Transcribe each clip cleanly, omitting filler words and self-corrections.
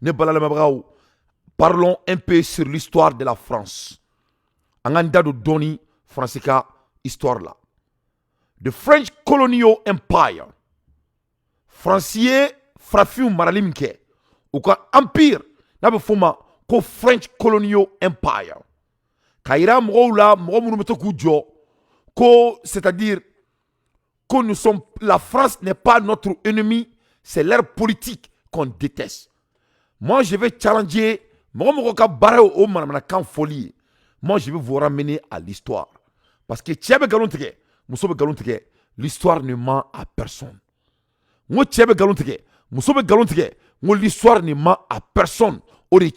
Ne balalamabagaw, parlons un peu sur l'histoire de la France. Anganda do doni Francika histoire là. The French Colonial Empire. Francier frafiu maralimke. Ou ka empire. N'a fuma ko French Colonial Empire. Kaira mroula mromunumeto kujo. Ko c'est-à-dire que nous sommes, la France n'est pas notre ennemi, c'est leur politique qu'on déteste. Moi, je vais challenger, moi, je vais vous ramener à l'histoire. Parce que l'histoire ne ment à personne. L'histoire ne ment à personne. Oh yeah!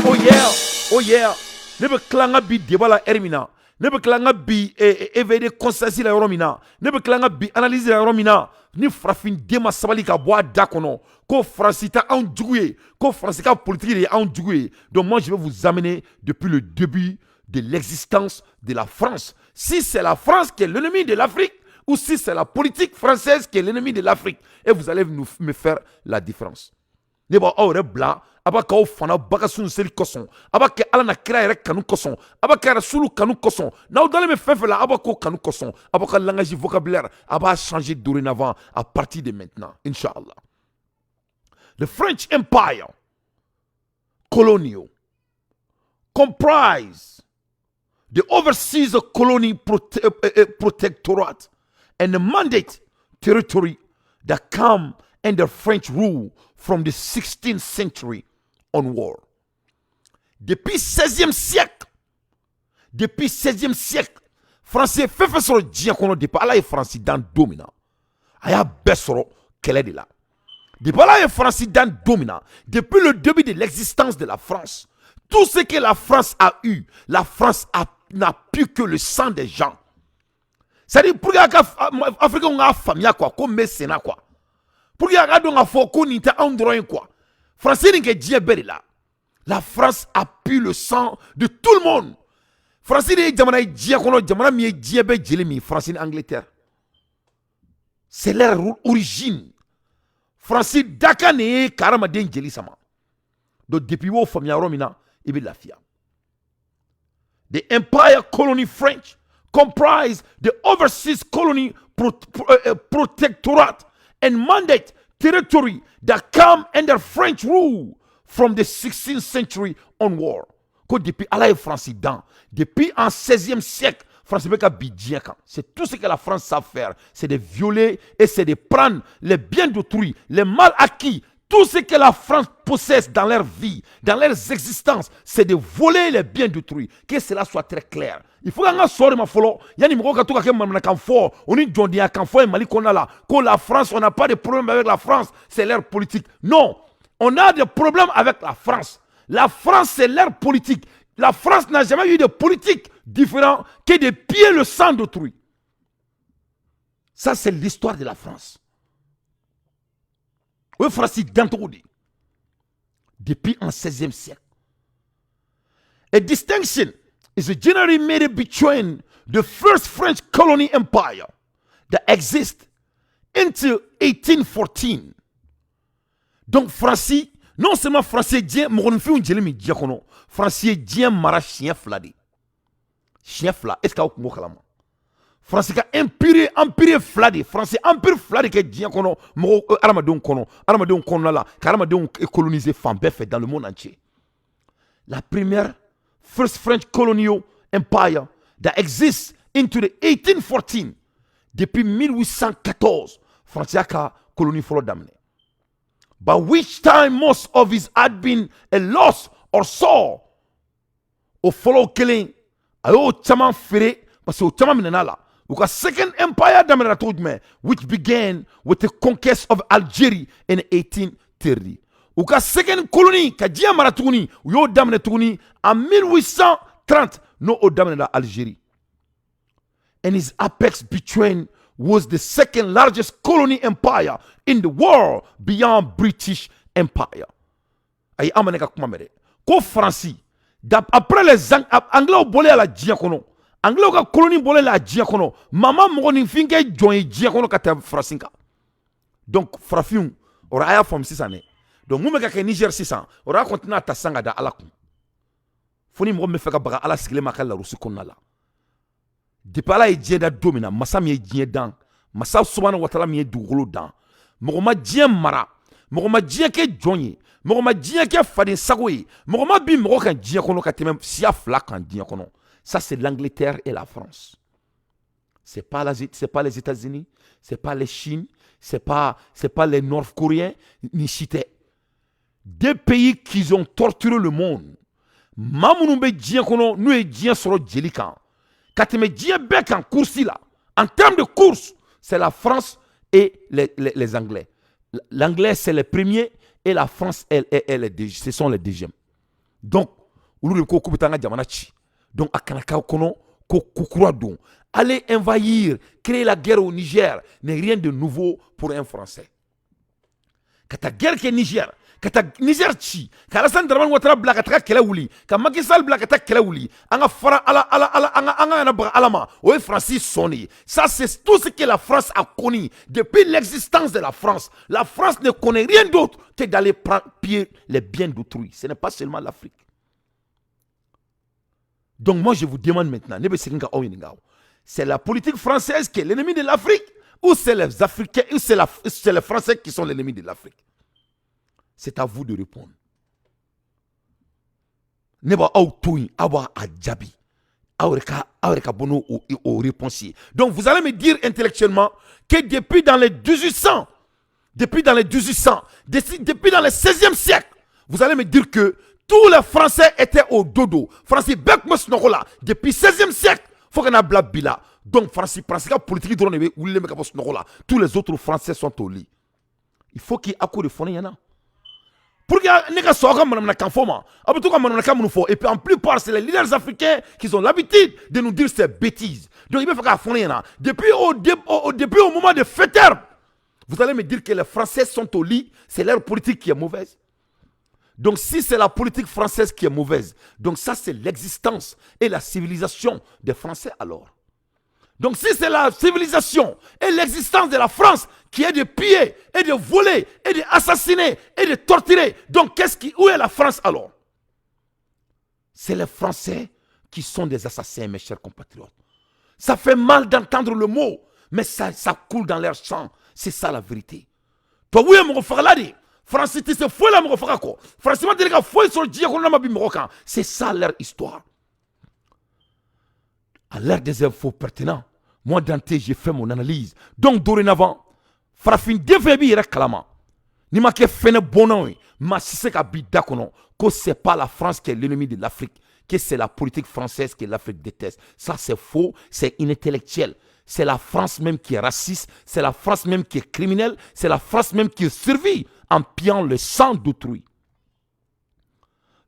Oh yeah! Oh yeah! Ne be klanga bi debala ermina. Ne be klanga bi éveiller conscience la yoromina. Ne be klanga bi analyse la yoromina. Ni frafin dema sabali ka boa dakono. Ko francita en djouye. Ko francita politique en djouye. Donc moi je vais vous amener depuis le début de l'existence de la France. Si c'est la France qui est l'ennemi de l'Afrique ou si c'est la politique française qui est l'ennemi de l'Afrique. Et vous allez me faire la différence. Ne ba awre bla abaka o fana baka sun seli koson abaka ala na kira yɛrɛ kanu koson abaka rasulu kanu koson n'aw dalen bɛ fɛn fɛn la abako kanu koson abaka langage vocabulaire aba changer dorénavant à partir de maintenant inshallah. The French Empire colonial comprise the overseas colony protectorate and the mandate territory that come under French rule from the 16th century onward. Depuis 16e siècle, Français fait sur le dia qu'on a depuis là et France dans dominant. Aya besoro kele de là. Depuis là et France dans dominant. Depuis le début de l'existence de la France, tout ce que la France a eu, la France n'a pu que le sang des gens. C'est-à-dire pour que l'Afrique a famille quoi, comme mécénat quoi. Pour que la France a pu le sang de tout le monde. C'est leur origine. France Dakane Karamaden Jelisama. Donc depuis où famille Romina et la fia. The Empire Colony French comprise the overseas colony protectorate and mandate territory that come under French rule from the 16th century onward. Depuis Allah France depuis en 16e siècle, France c'est tout ce que la France sait faire, c'est de violer et c'est de prendre les biens d'autrui, les mal acquis. Tout ce que la France possède dans leur vie, dans leurs existences, c'est de voler les biens d'autrui. Que cela soit très clair. Il faut que soit ma follow. Yani moko ka to ka mamna kan fo, oni jondi ya kan fo e mali kona la. Ko la France, on n'a pas de problème avec la France, c'est leur politique. Non, on a des problèmes avec la France. La France c'est leur politique. La France n'a jamais eu de politique différente que de piller le sang d'autrui. Ça c'est l'histoire de la France. Oui, France depuis en 16e siècle. A distinction is generally made between the first French colony empire that exists until 1814. Donc, France, non seulement français, français, mara chien fladi. Chien fla, est-ce que vous avez France ka empire fladi, français empire fladi que dien kono mo armadon kono la, armadon colonisé fambé fait dans le monde entier. La première first French colonial empire that exists into the 1814 depuis 1814 France ka colonie follow damné. By which time most of it had been a loss or so. Au follow killing ayo chama fere parce que chama minala. The second empire which began with the conquest of Algeria in 1830. The second colony en 1830 no Algeria. And his apex between was the second largest colony empire in the world beyond British Empire. Ay amaneka kumamere. Ko France après les Anglais ont bolé à la Diakono. Anglais ka colonie bolé la Diakono. Maman moni finke join Diakono kata Frasinka. Donc Frafiun ora aya from 6 années. Donc mun bɛ ka kɛ Niger sisan o y'a continuer à ta sang ka da Ala kun fo ni mɔgɔ min bɛ fɛ ka baga Ala sigilen ma ka larusi kɔnɔna la depuis Ala ye diɲɛ da don min na masa min ye diɲɛ dan masa subahana wa taala min ye dugukolo dan mɔgɔ ma diɲɛ mara mɔgɔ ma diɲɛ kɛ jɔn ye mɔgɔ ma diɲɛ kɛ faden sago ye mɔgɔ ma bi mɔgɔ kan diɲɛ kɔnɔ ka tɛmɛ siya fila kan diɲɛ kɔnɔ ça c'est l'Angleterre et la France c'est pas les États-Unis c'est pas les Chine c'est pas les Nord-Coréens ni si tɛ deux pays qui ont torturé le monde maa minnu bɛ diɲɛ kɔnɔ n'u ye diɲɛ sɔrɔ jeli kan ka tɛmɛ diɲɛ bɛɛ kan course la en termes de course c'est la France et les Anglais. L'Anglais c'est le premier et la France ce sont les deuxièmes. Donc olu de ko k'u bɛ taa an ka jamana ci donc a kana k'aw kɔnɔ ko kura don aller envahir créer la guerre au Niger n'est rien de nouveau pour un Français. Ka taa guerre kɛ Niger ka taa Niger ci ka Alassane Dramane Ouattara bila ka taga kɛlɛ wuli ka Macky Sall bila ka taa kɛlɛ wuli an ka fara ala an ka yana baga Ala ma o ye Fransi sɔn ye ça c'est tout ce que la France a connu depuis l'existence de la France ne connaît rien d'autre que d'aller piller les biens d'autrui ce n'est pas seulement l'Afrique. Donc moi je vous demande maintenant ne bɛ segin ka aw ɲininka c'est la politique française qui est l'ennemi de l'Afrique ou c'est les Africains ou c'est les Français qui sont l'ennemi de l'Afrique? C'est à vous de répondre. Ne ba aw to yen aw b'a jaabi aw yɛrɛ ka bɔ n'o réponse ye. Donc vous allez me dire intellectuellement que depuis dans les 1800 depuis dans les 16e siècle vous allez me dire que tous les Français étaient au dodo. Français bɛɛ tun bɛ sunɔgɔ la depuis 16e siècle fo ka n'a bila bi la. Donc Français ka politique dɔrɔn de bɛ wulilen bɛ ka bɔ sunɔgɔ la. Tous les autres Français sont au lit. Il faut qu'il y ait un coup de fond ɲɛna. Pour que ne ka sɔn aw ka manamanakan fɔ ma aw bɛ to ka manamanakan minnu fɔ et puis en plupart c'est les leaders africains qui ont l'habitude de nous dire ces bêtises. Donc il bɛ fɛ k'a fɔ ne ɲɛna depuis au moment de Faidherbe vous allez me dire que les Français sont au lit c'est leur politique qui est mauvaise. Donc si c'est la politique française qui est mauvaise donc ça c'est l'existence et la civilisation des Français alors. Donc si c'est la civilisation et l'existence de la France qui est de piller et de voler et d'assassiner et de torturer, donc où est la France alors? C'est les Français qui sont des assassins, mes chers compatriotes. Ça fait mal d'entendre le mot, mais ça coule dans leur sang. C'est ça la vérité. Toi, oui, mon frère l'a dit. France, c'est fou là, mon frère. France, c'est ça leur histoire. À l'ère des infos pertinents, moi, Dante, j'ai fait mon analyse. Donc, dorénavant, farafin defebi yɛrɛ kalama ni ma kɛ fɛnɛ bɔnnaw ye ma si se ka bi da kɔnɔ ko c'est pas la France qui est l'ennemi de l'Afrique que c'est la politique française que l'Afrique déteste. Ça c'est faux, c'est inintellectuel. C'est la France même qui est raciste, c'est la France même qui est criminelle, c'est la France même qui survit en pillant le sang d'autrui.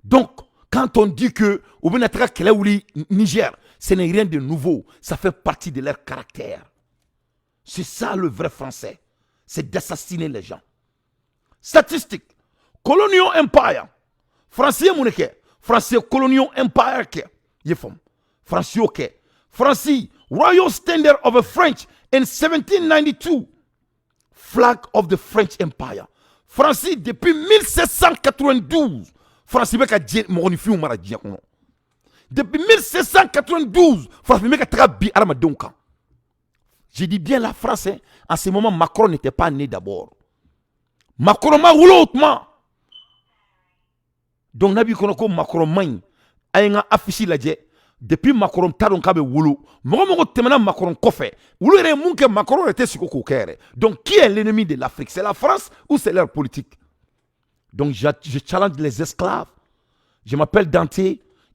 Donc, quand on dit que au Bénatra Kelaouli Niger, ce n'est rien de nouveau, ça fait partie de leur caractère. C'est ça le vrai français. C'est d'assassiner les gens. Statistique. Colonial Empire. Français mouneke. Français Colonial Empire ke. Yefom. Français ok. Français Royal Standard of the French in 1792. Flag of the French Empire. Français depuis 1792. Français beka dje monifiou mara dje kono. Depuis 1792. Français beka trabi arama donka. Je dis bien la France, hein. En ce moment, Macron n'était pas né d'abord. Macron m'a roulé hautement. Donc, Nabi Konoko Macron main, a affiché la jet. Depuis Macron, Taron Kabe Woulou, Momo Temana Macron Kofé, Woulou et Mounke Macron était sur Kokokere. Donc, qui est l'ennemi de l'Afrique? C'est la France ou c'est leur politique? Donc, je challenge les esclaves. Je m'appelle Dante.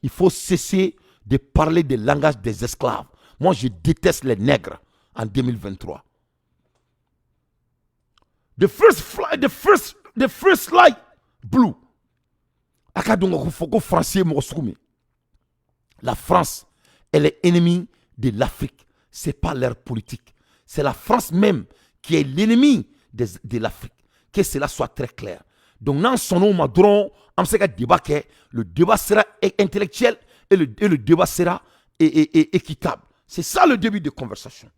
Il faut cesser de parler du langage des esclaves. Moi, je déteste les nègres. En 2023. The first light blue. La France, elle est ennemie de l'Afrique. Ce n'est pas leur politique. C'est la France même qui est l'ennemi de l'Afrique. Que cela soit très clair. Donc, dans son nom, le débat sera intellectuel et le débat sera équitable. C'est ça le début de conversation.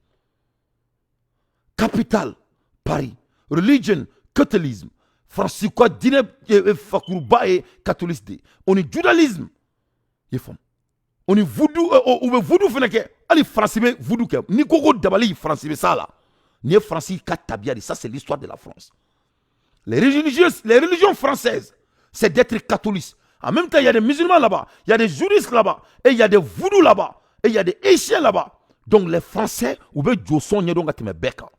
Capital, Paris. Religion, catholicisme. France quoi dîner fakuruba et catholique on est judaïsme il faut on est voodoo ou voodoo feneke ali France be voodoo ke ni koko dabali France be ça là ni France ka tabia ça c'est l'histoire de la France. Les religions françaises c'est d'être catholique. En même temps il y a des musulmans là-bas, il y a des juristes là-bas et il y a des voodoo là-bas et il y a des haïtiens là-bas. Donc les Français ou be joson nye donc ateme beka.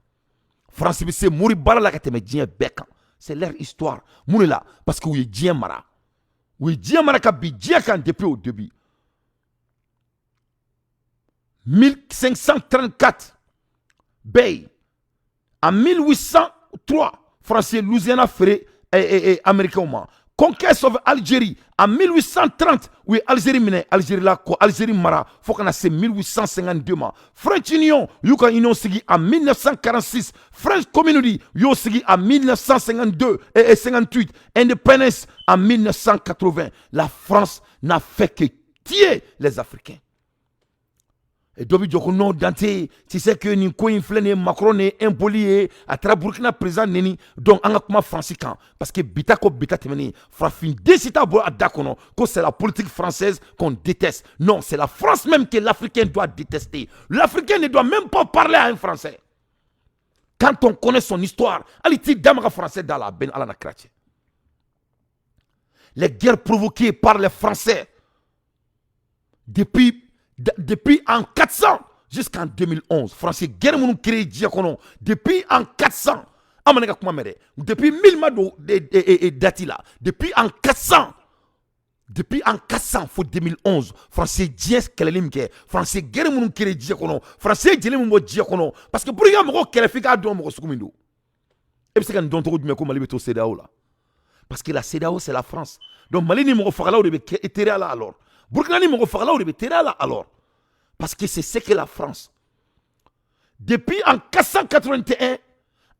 France be se mori bala la kateme dien beka. C'est leur histoire. Moune là parce que oui dien mara. Oui dien mara ka bi dien kan depuis au début. 1534 Bay en 1803 Français Louisiana Ferré et américain. Conquête of Algérie en 1830 oui Algérie mine Algérie là ko Algérie mara faut qu'on a c'est 1852 ma French Union yuka union sigi en 1946 French Community yo sigi en 1952 et 58 Independence en 1980 la France n'a fait que tuer les Africains. Et Dobi Djokono Dante, tu sais que ni ko inflé Macron est impoli à tra Burkina présent neni donc anga kuma francican parce que bitako bitatemeni frafin décida bo adakono que c'est la politique française qu'on déteste. Non, c'est la France même que l'Africain doit détester. L'Africain ne doit même pas parler à un Français. Quand on connaît son histoire, aliti damra français dans la ben ala na kratie. Les guerres provoquées par les Français depuis en 400 jusqu'en 2011. Français guerre moun créé diakono depuis en 400. Amaneka kuma mere. Depuis 1000 mado datila. Depuis en 400. Depuis en 400 faut 2011. Français dies kelelim ke. Français guerre moun créé diakono. Français djele moun diakono parce que pour yamo kele fika do mo sukumindo. Et puis c'est quand don to du meko mali beto CEDEAO là. Parce que la CEDEAO c'est la France. Donc Mali ni mo fakala o de be là alors. Burkina ni mo fakala o de be là alors. Parce que c'est ce que la France. Depuis en 481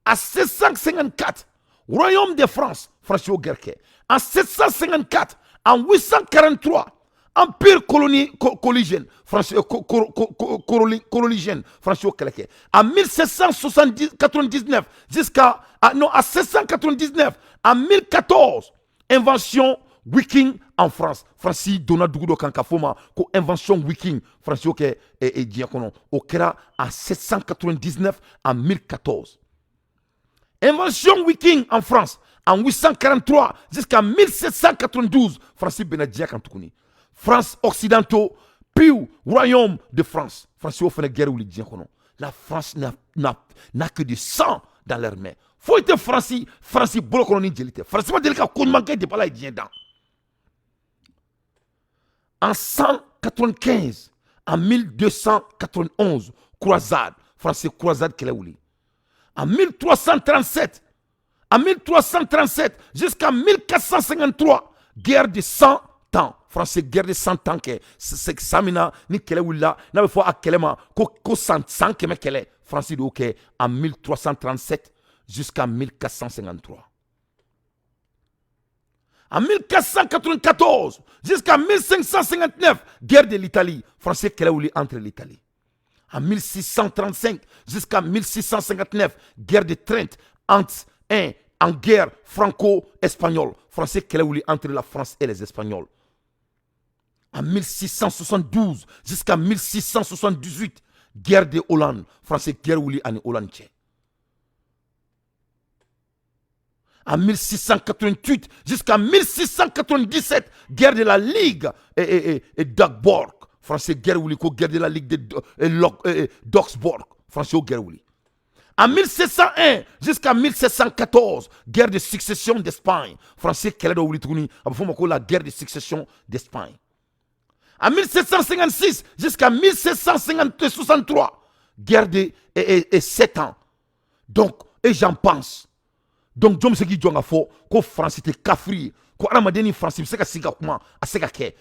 à 754, Royaume de France, François Gerke. En 754, en 843, Empire colligène, François Keleke. En 1799 jusqu'à à 799, en 1014, invention Viking en France. Francis Donald Dugudo Kankafoma, ko invention Viking. Francis Oke et Diakono. Okera en 799 en 1014. Invention Viking en France en 843 jusqu'en 1792. Francis Benadia Kantoukuni. France occidentaux, puis Royaume de France. Francis Ofene guerre ou Diakono. La France n'a que du sang dans leurs mains. Faut être Francis Bolokoloni Djelite. Francis Madelika Kounmanke de Pala et Djendan. En 195, en 1291, croisade, français croisade Keleouli. En 1337, jusqu'en 1453, guerre de 100 ans. Français guerre de 100 ans que c'est Samina ni Keleouli là, n'a pas fois à Kelema, ko 100 keme Kele, français de OK en 1337 jusqu'en 1453. En 1494 jusqu'en 1559, guerre de l'Italie. Français Keleouli entre l'Italie. En 1635 jusqu'en 1659, guerre de Trent en guerre franco-espagnole. Français Keleouli entre la France et les Espagnols. En 1672 jusqu'en 1678, guerre de Hollande. Français Keleouli en Hollande. En 1688 jusqu'en 1697, guerre de la Ligue et d'Agborg. Français guerre de la Ligue d'Augsbourg. Français guerre. En 1701 jusqu'à 1714, guerre de succession d'Espagne. Français la guerre de succession d'Espagne. En 1756 jusqu'à 1763, guerre de 7 ans. Donc, et j'en pense. Donc, France était cafri.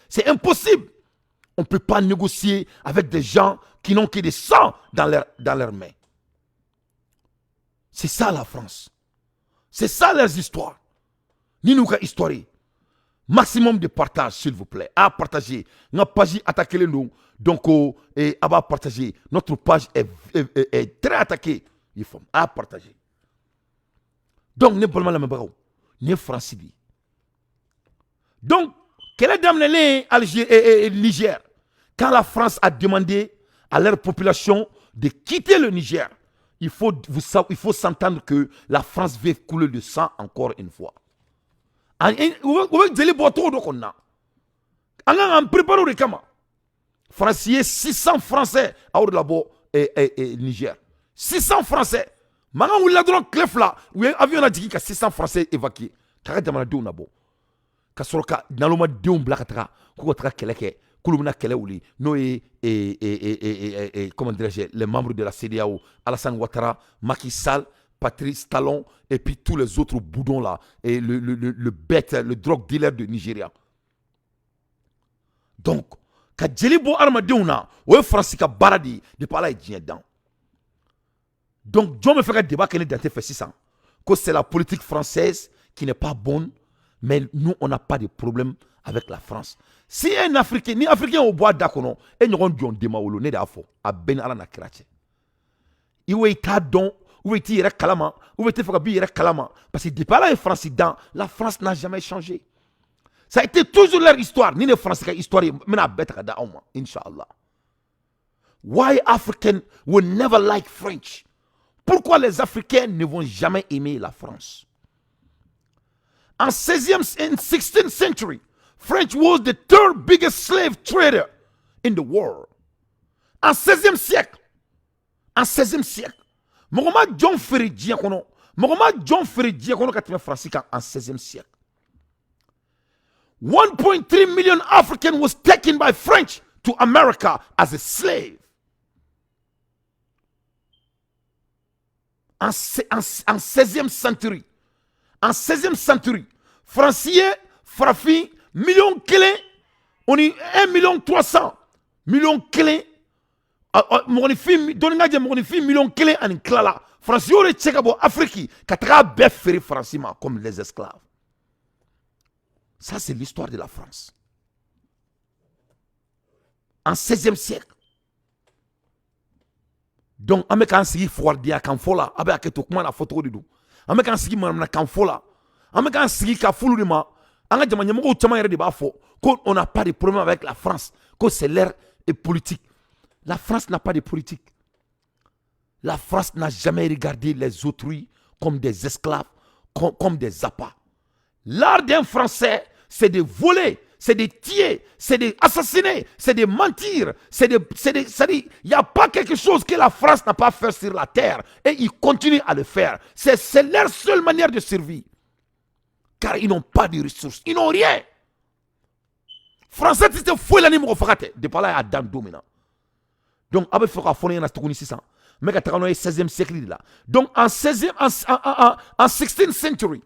C'est impossible. On ne peut pas négocier avec des gens qui n'ont que des sangs dans leurs mains. C'est ça la France. C'est ça leurs histoires. Ni nous histoire. Maximum de partage, s'il vous plaît. À partager. Notre page attaquer les noms. Donc, à partager. Notre page est très attaquée. Il faut à partager. Donc, ne pas la même ni France di. Donc, quelle est daminɛ Alger et Niger quand la France a demandé à leur population de quitter le Niger, il faut s'entendre que la France veut couler le sang encore une fois. Vous allez voir tout le on prépare le kama. Français 600 Français à Orlabo et Niger. 600 Français. Maintenant, on l'a donné clef là. Où avion a dit qu'il y a 600 Français évacués. T'as demandé d'où nabo. Kasoroka naloma deum blakatra. Koukotra keleke. Kouloumna kele ouli. Noé et comment dirais-je, les membres de la CEDEAO, Alassane Ouattara, Macky Sall, Patrice Talon et puis tous les autres boudons là. Et le bête, le drug dealer de Nigeria. Donc, quand Djelibo Armadeuna, ou France ka baradi, de par là il vient dedans. Donc, John me fait un débat qui est dans fait 600. Que c'est la politique française qui n'est pas bonne, mais nous, on n'a pas de problème avec la France. Si un Africain, ni Africain au bois d'akono, et nous avons John Demaolo, né d'afo, à Ben Alana Krache. Il est ta don, où est-il kalama, où est-il Fagabi kalama. Parce que depuis là, la France n'a jamais changé. Ça a été toujours leur histoire. Ni les Français, histoire, mais la bête à Daoma, Inch'Allah. Why African will never like French? Pourquoi les Africains ne vont jamais aimer la France? En 16e and 16th century, French was the third biggest slave trader in the world. En 16e siècle, Mohamed John Ferry Diakono, qui est français en 16e siècle. 1.3 million Africans was taken by French to America as a slave. En 16e century. En 16e century, Français, Frafi, million clés, on est 1 million 300. Million clés, million clés en klala. Français, on est tchekabo Afrique, katra befferi Français comme les esclaves. Ça, c'est l'histoire de la France. En 16e siècle. Donc, on a sigi fordia kan fola, abe aketo kuma na photo du. On a sigi manam kan fola. On a sigi ka fulu ma. On a jamanya mo chama yere de bafo. On n'a pas de problème avec la France. Que c'est l'ère politique. La France n'a pas de politique. La France n'a jamais regardé les autrui comme des esclaves, comme des appâts. L'art d'un Français, c'est de voler, c'est de tuer, c'est d'assassiner, c'est de mentir, il n'y a pas quelque chose que la France n'a pas fait sur la terre et ils continuent à le faire. C'est leur seule manière de survivre. Car ils n'ont pas de ressources, ils n'ont rien. Français, c'est fou l'anime fakate. De par là, il y a Dan dominant. Donc, il faut qu'on ait un 600. Mais quand on est 16e siècle là. Donc, en 16th century.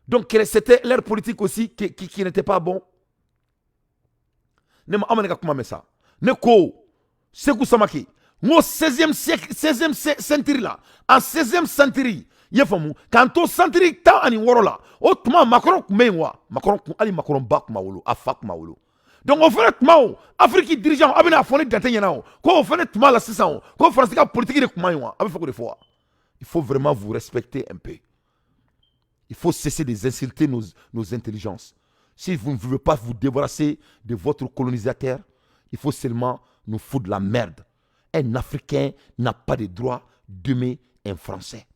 Donc, c'était leur politique aussi qui n'était pas bon. Ne m'a amené comme ça. Ne ko, Sekou Samaki. Moi, 16e siècle, 16e century là. En 16e century, il y a famu. Quand on century ta ani worola. Autrement, Macron kumewa. Macron bak maolo, afak maolo. Donc, on fait le Afrique dirigeant, on a fait le quand on fait le la 600, quand on fait la politique de Koumaïwa, il faut vraiment vous respecter un peu. Il faut cesser d'insulter nos intelligences. Si vous ne voulez pas vous débarrasser de votre colonisateur, il faut seulement nous foutre de la merde. Un Africain n'a pas de droit d'aimer un Français.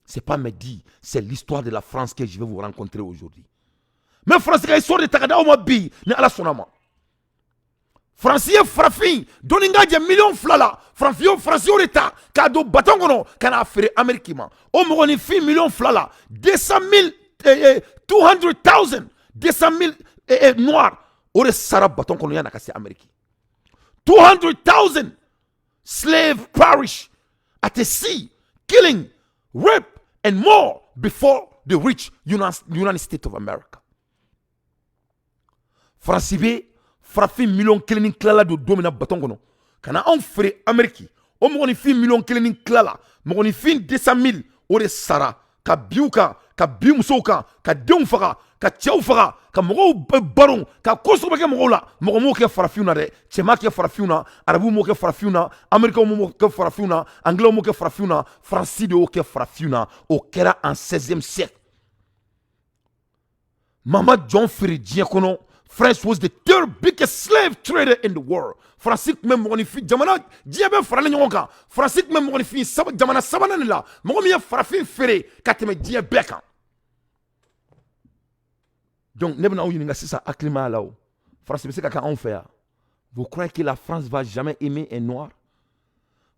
Ce n'est pas me dire, c'est l'histoire de la France que je vais vous rencontrer aujourd'hui. Mais Français, ils sont de Tagada au Mabi, ne ala sonama. Français, Frafin, Doninga, il y a millions flala. Français, au l'état, kado batangono, kana affaire américain. Au Moroni, millions flala. 200 000, 200,000, 200 000 noirs. Au Sarah batangono, yana kasi américain. 200,000 slave parish at the sea, killing, rape, and more before they reach United States of America. France B, Frafi million killing klala do domina batongono. Kana on frère Amérique. O moni fi million killing klala. Moni fi 200,000 ore sara. Ka biuka, ka biumsoka, ka deumfara, ka tchaufara, ka moro baron, ka kosoba moro la. Moro mo ke farafiuna de. Chema ke farafiuna, arabu mo ke farafiuna, Américain mo ke farafiuna, anglais mo ke farafiuna, Francis de o ke farafiuna. Au kera en 16e siècle. Mama John Ferry Diakono, France was the third biggest slave trader in the world. France même monifi jamana diabe farale nyonka. France même monifi jamana sabana la. Momi ya farafin Ferry kateme diabe kan. Donc ne bena uyinga sisa aklima lao. France c'est kaka on fait. Vous croyez que la France va jamais aimer un noir?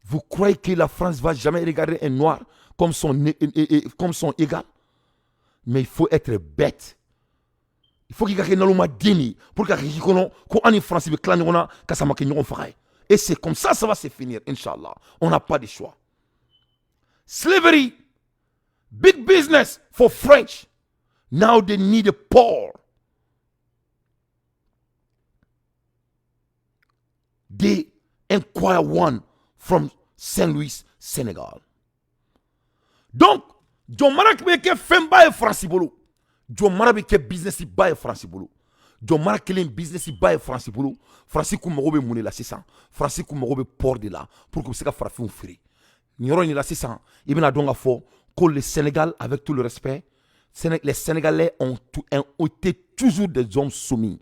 Vous croyez que la France va jamais regarder un noir comme son égal? Mais il faut être bête. Il faut qu'il y ait un dini pour qu'il y ait un français qui clan et c'est comme ça va se finir, Inch'Allah. On n'a pas de choix. Slavery, big business for French. Now they need a port. They inquire one from Saint Louis, Sénégal. Donc, John Marak fait femba et France bolo. John Marak fait business ba et France bolo. John Marak fait business ba et France bolo. France kou marobe mouné la 600. France kou marobe port de là pour que ça fasse un free. Nyoro ni la 600. Il a donc à fort que le Sénégal, avec tout le respect, les Sénégalais ont été toujours des hommes soumis.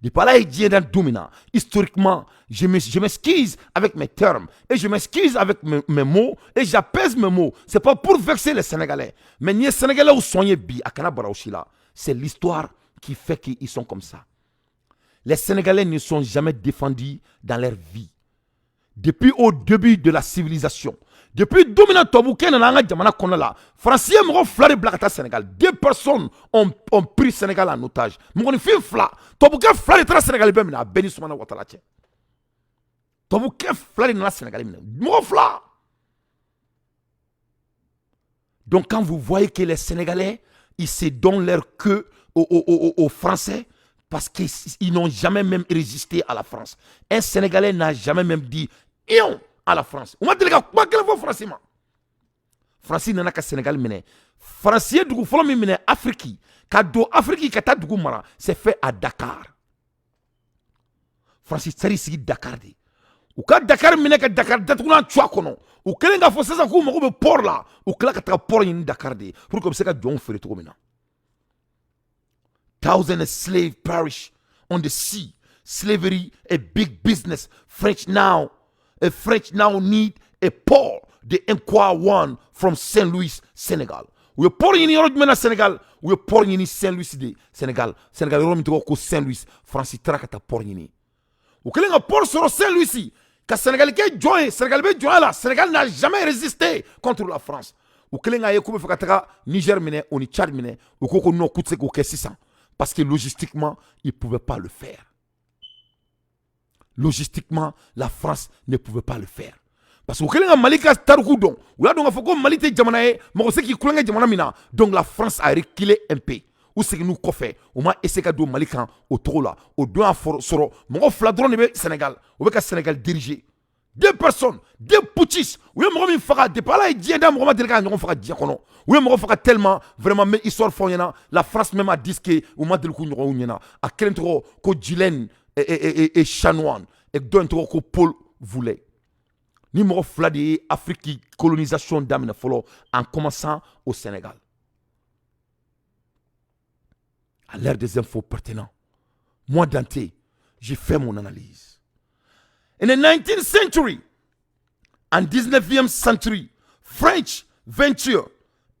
Depuis là, il est dominant. Historiquement, je m'excuse avec mes termes et je m'excuse avec mes mots et j'apaise mes mots. Ce n'est pas pour vexer les Sénégalais. Mais les Sénégalais où sont bi à Kanabara c'est l'histoire qui fait qu'ils sont comme ça. Les Sénégalais ne sont jamais défendus dans leur vie. Depuis au début de la civilisation, depuis dominant Tobouké dans Jamana Konala, Français m'ont fliré Blakata Sénégal. 2 personnes ont pris Sénégal en otage. M'ont fait fla. Tobouké fliré tra Sénégal ben mina Beni Soumana Ouattara. Tobouké fliré dans la Sénégal mina. M'ont fla. Donc quand vous voyez que les Sénégalais ils se donnent leur queue aux Français parce qu'ils n'ont jamais même résisté à la France. Un Sénégalais n'a jamais même dit ion à la France. On m'a dit, quoi qu'elle voit français. Français n'a qu'à Sénégal mine. Français du coup, mine Afrique. Kado Afrique, kata du mara, c'est fait à Dakar. Français, c'est ici Dakar. Ou quand Dakar mine que Dakar, d'être tu as kono. Ou quel est le ça qu'on me port là. Ou quel est le port in Dakar. Pour que c'est que John fait tout maintenant. Thousands of slaves perish on the sea. Slavery, a big business. French now need a port. They inquire one from Saint Louis, Senegal. We are pouring in Europe, Senegal. We are pouring in Saint Louis, Senegal. Senegal, Europe, to Saint Louis. France, Trakata pouring in. Ou que l'on port sur Saint Louis, que Sénégal qui joint, Sénégal qui joint là, Sénégal n'a jamais résisté contre la France. Ou que l'on a eu comme Niger mine, ou Tchad mine, ou qu'on no coûte que 600. Parce que logistiquement, ils ne pouvaient pas le faire. Logistiquement, la France ne pouvait pas le faire. Parce que quand Mali a Taroudon, ou là, il faut que Mali te Jamanae, mais c'est qui coulait Jamanamina. Donc la France a reculé un peu. Ou c'est que nous coffrons, au moins essayé de Malikan au trop là, au deux à Soro, mon fladron de Sénégal, ou avec Sénégal dirigé. 2 personnes, 2 putschistes. Oui, je me fera des palais, je me fera diacono. Oui, je me fera tellement, vraiment, mais histoire foyena, la France même a dit que, ou m'a dit le coup, à quel endroit, que Guylaine et Chanoine, et d'un endroit que Paul voulait. Ni me fera de Afrique, colonisation d'Amina Folo, en commençant au Sénégal. À l'ère des infos pertinents, moi, Dante, j'ai fait mon analyse. In the 19th century and 19th century, French venture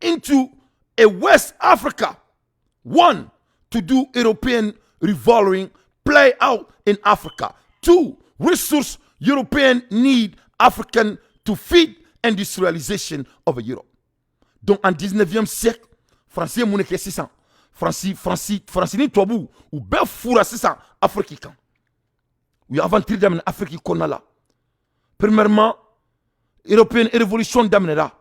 into a West Africa. 1, to do European revolving play out in Africa. 2, resource European need African to feed industrialization of Europe. Donc en 19e siècle, Français moune ke 600. Français ni toabou ou ben foura 600 africain. Oui, avant de dire l'Afrique qu'on a là. Premièrement, Européenne révolution d'amener là.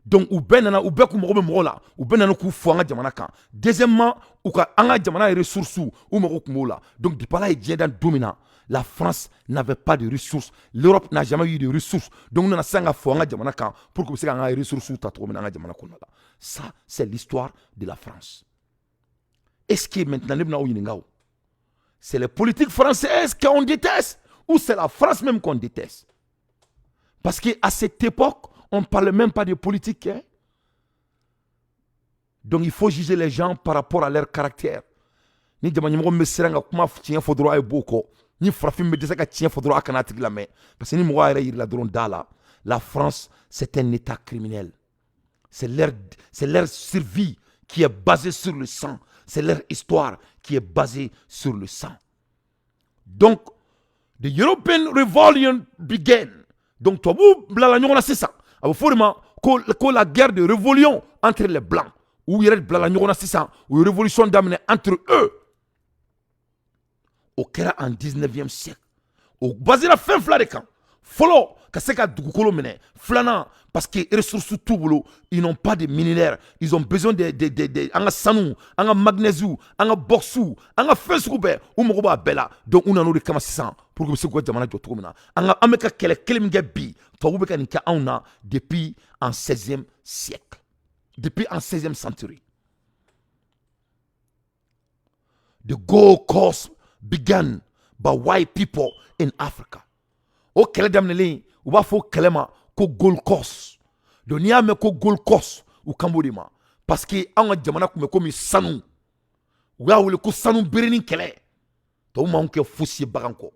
Donc, ou ben nana, ou ben kou moro là, ou ben nana kou fouanga jamana kan. Deuxièmement, ou ka anga jamana ressources ou moro kou là. Donc, depuis là, il vient d'un dominant. La France n'avait pas de ressources. L'Europe n'a jamais eu de ressources. Donc, nous avons sanga fouanga jamana kan pour que c'est anga ressources ou tatro menanga jamana kon là. Ça, c'est l'histoire de la France. Est-ce que maintenant, nous avons c'est les politiques françaises qu'on déteste ou c'est la France même qu'on déteste? Parce qu'à cette époque, on ne parlait même pas de politique. Hein? Donc il faut juger les gens par rapport à leur caractère, ni jamana ɲɛmɔgɔ bɛ siran ka kuma tiɲɛ fɔ dɔrɔn a ye b'o kɔ ni farafin bɛ dɛsɛ ka tiɲɛ fɔ dɔrɔn a kana a tigi lamɛn parce que ni mɔgɔ yɛrɛ yirila dɔrɔn da la la France c'est un état criminel, c'est leur survie qui est basée sur le sang, c'est leur histoire qui est basée sur le sang. Donc the European Revolution began. Donc tubabu bilala ɲɔgɔn na sisan a bɛ fɔ o de ma ko la guerre de révolution entre les blancs u yɛrɛ bilala ɲɔgɔn na sisan u ye révolution daminɛ entre eux. O kɛra en 19e siècle o basera fɛn fila de kan fɔlɔ ka se ka dugukolo minɛ filanan parce que ressources t'u bolo ils n'ont pas de minéraires ils ont besoin de an ka sanu an ka magnesium an ka bauxite an ka fɛn sugu bɛɛ u mago b'a bɛɛ la donc u nana o de kama sisan pour que u bɛ se k'u ka jamana jɔ cogo min na an bɛ ka kɛlɛ kelen min kɛ bi tubabu bɛ ka nin kɛ anw na depuis en 16e siècle depuis en 16e century. The Gold Coast began by white people in Africa. O kɛlɛ daminɛlen u b'a fɔ kɛlɛ ma ko Gold Coast. Donc n'i y'a mɛn ko Gold Coast u kan b'o de ma parce que an ka jamana tun bɛ komi sanu u y'a wele ko sanu berenin kɛlɛ tubabu m'anw kɛ fosi ye bagan kɔ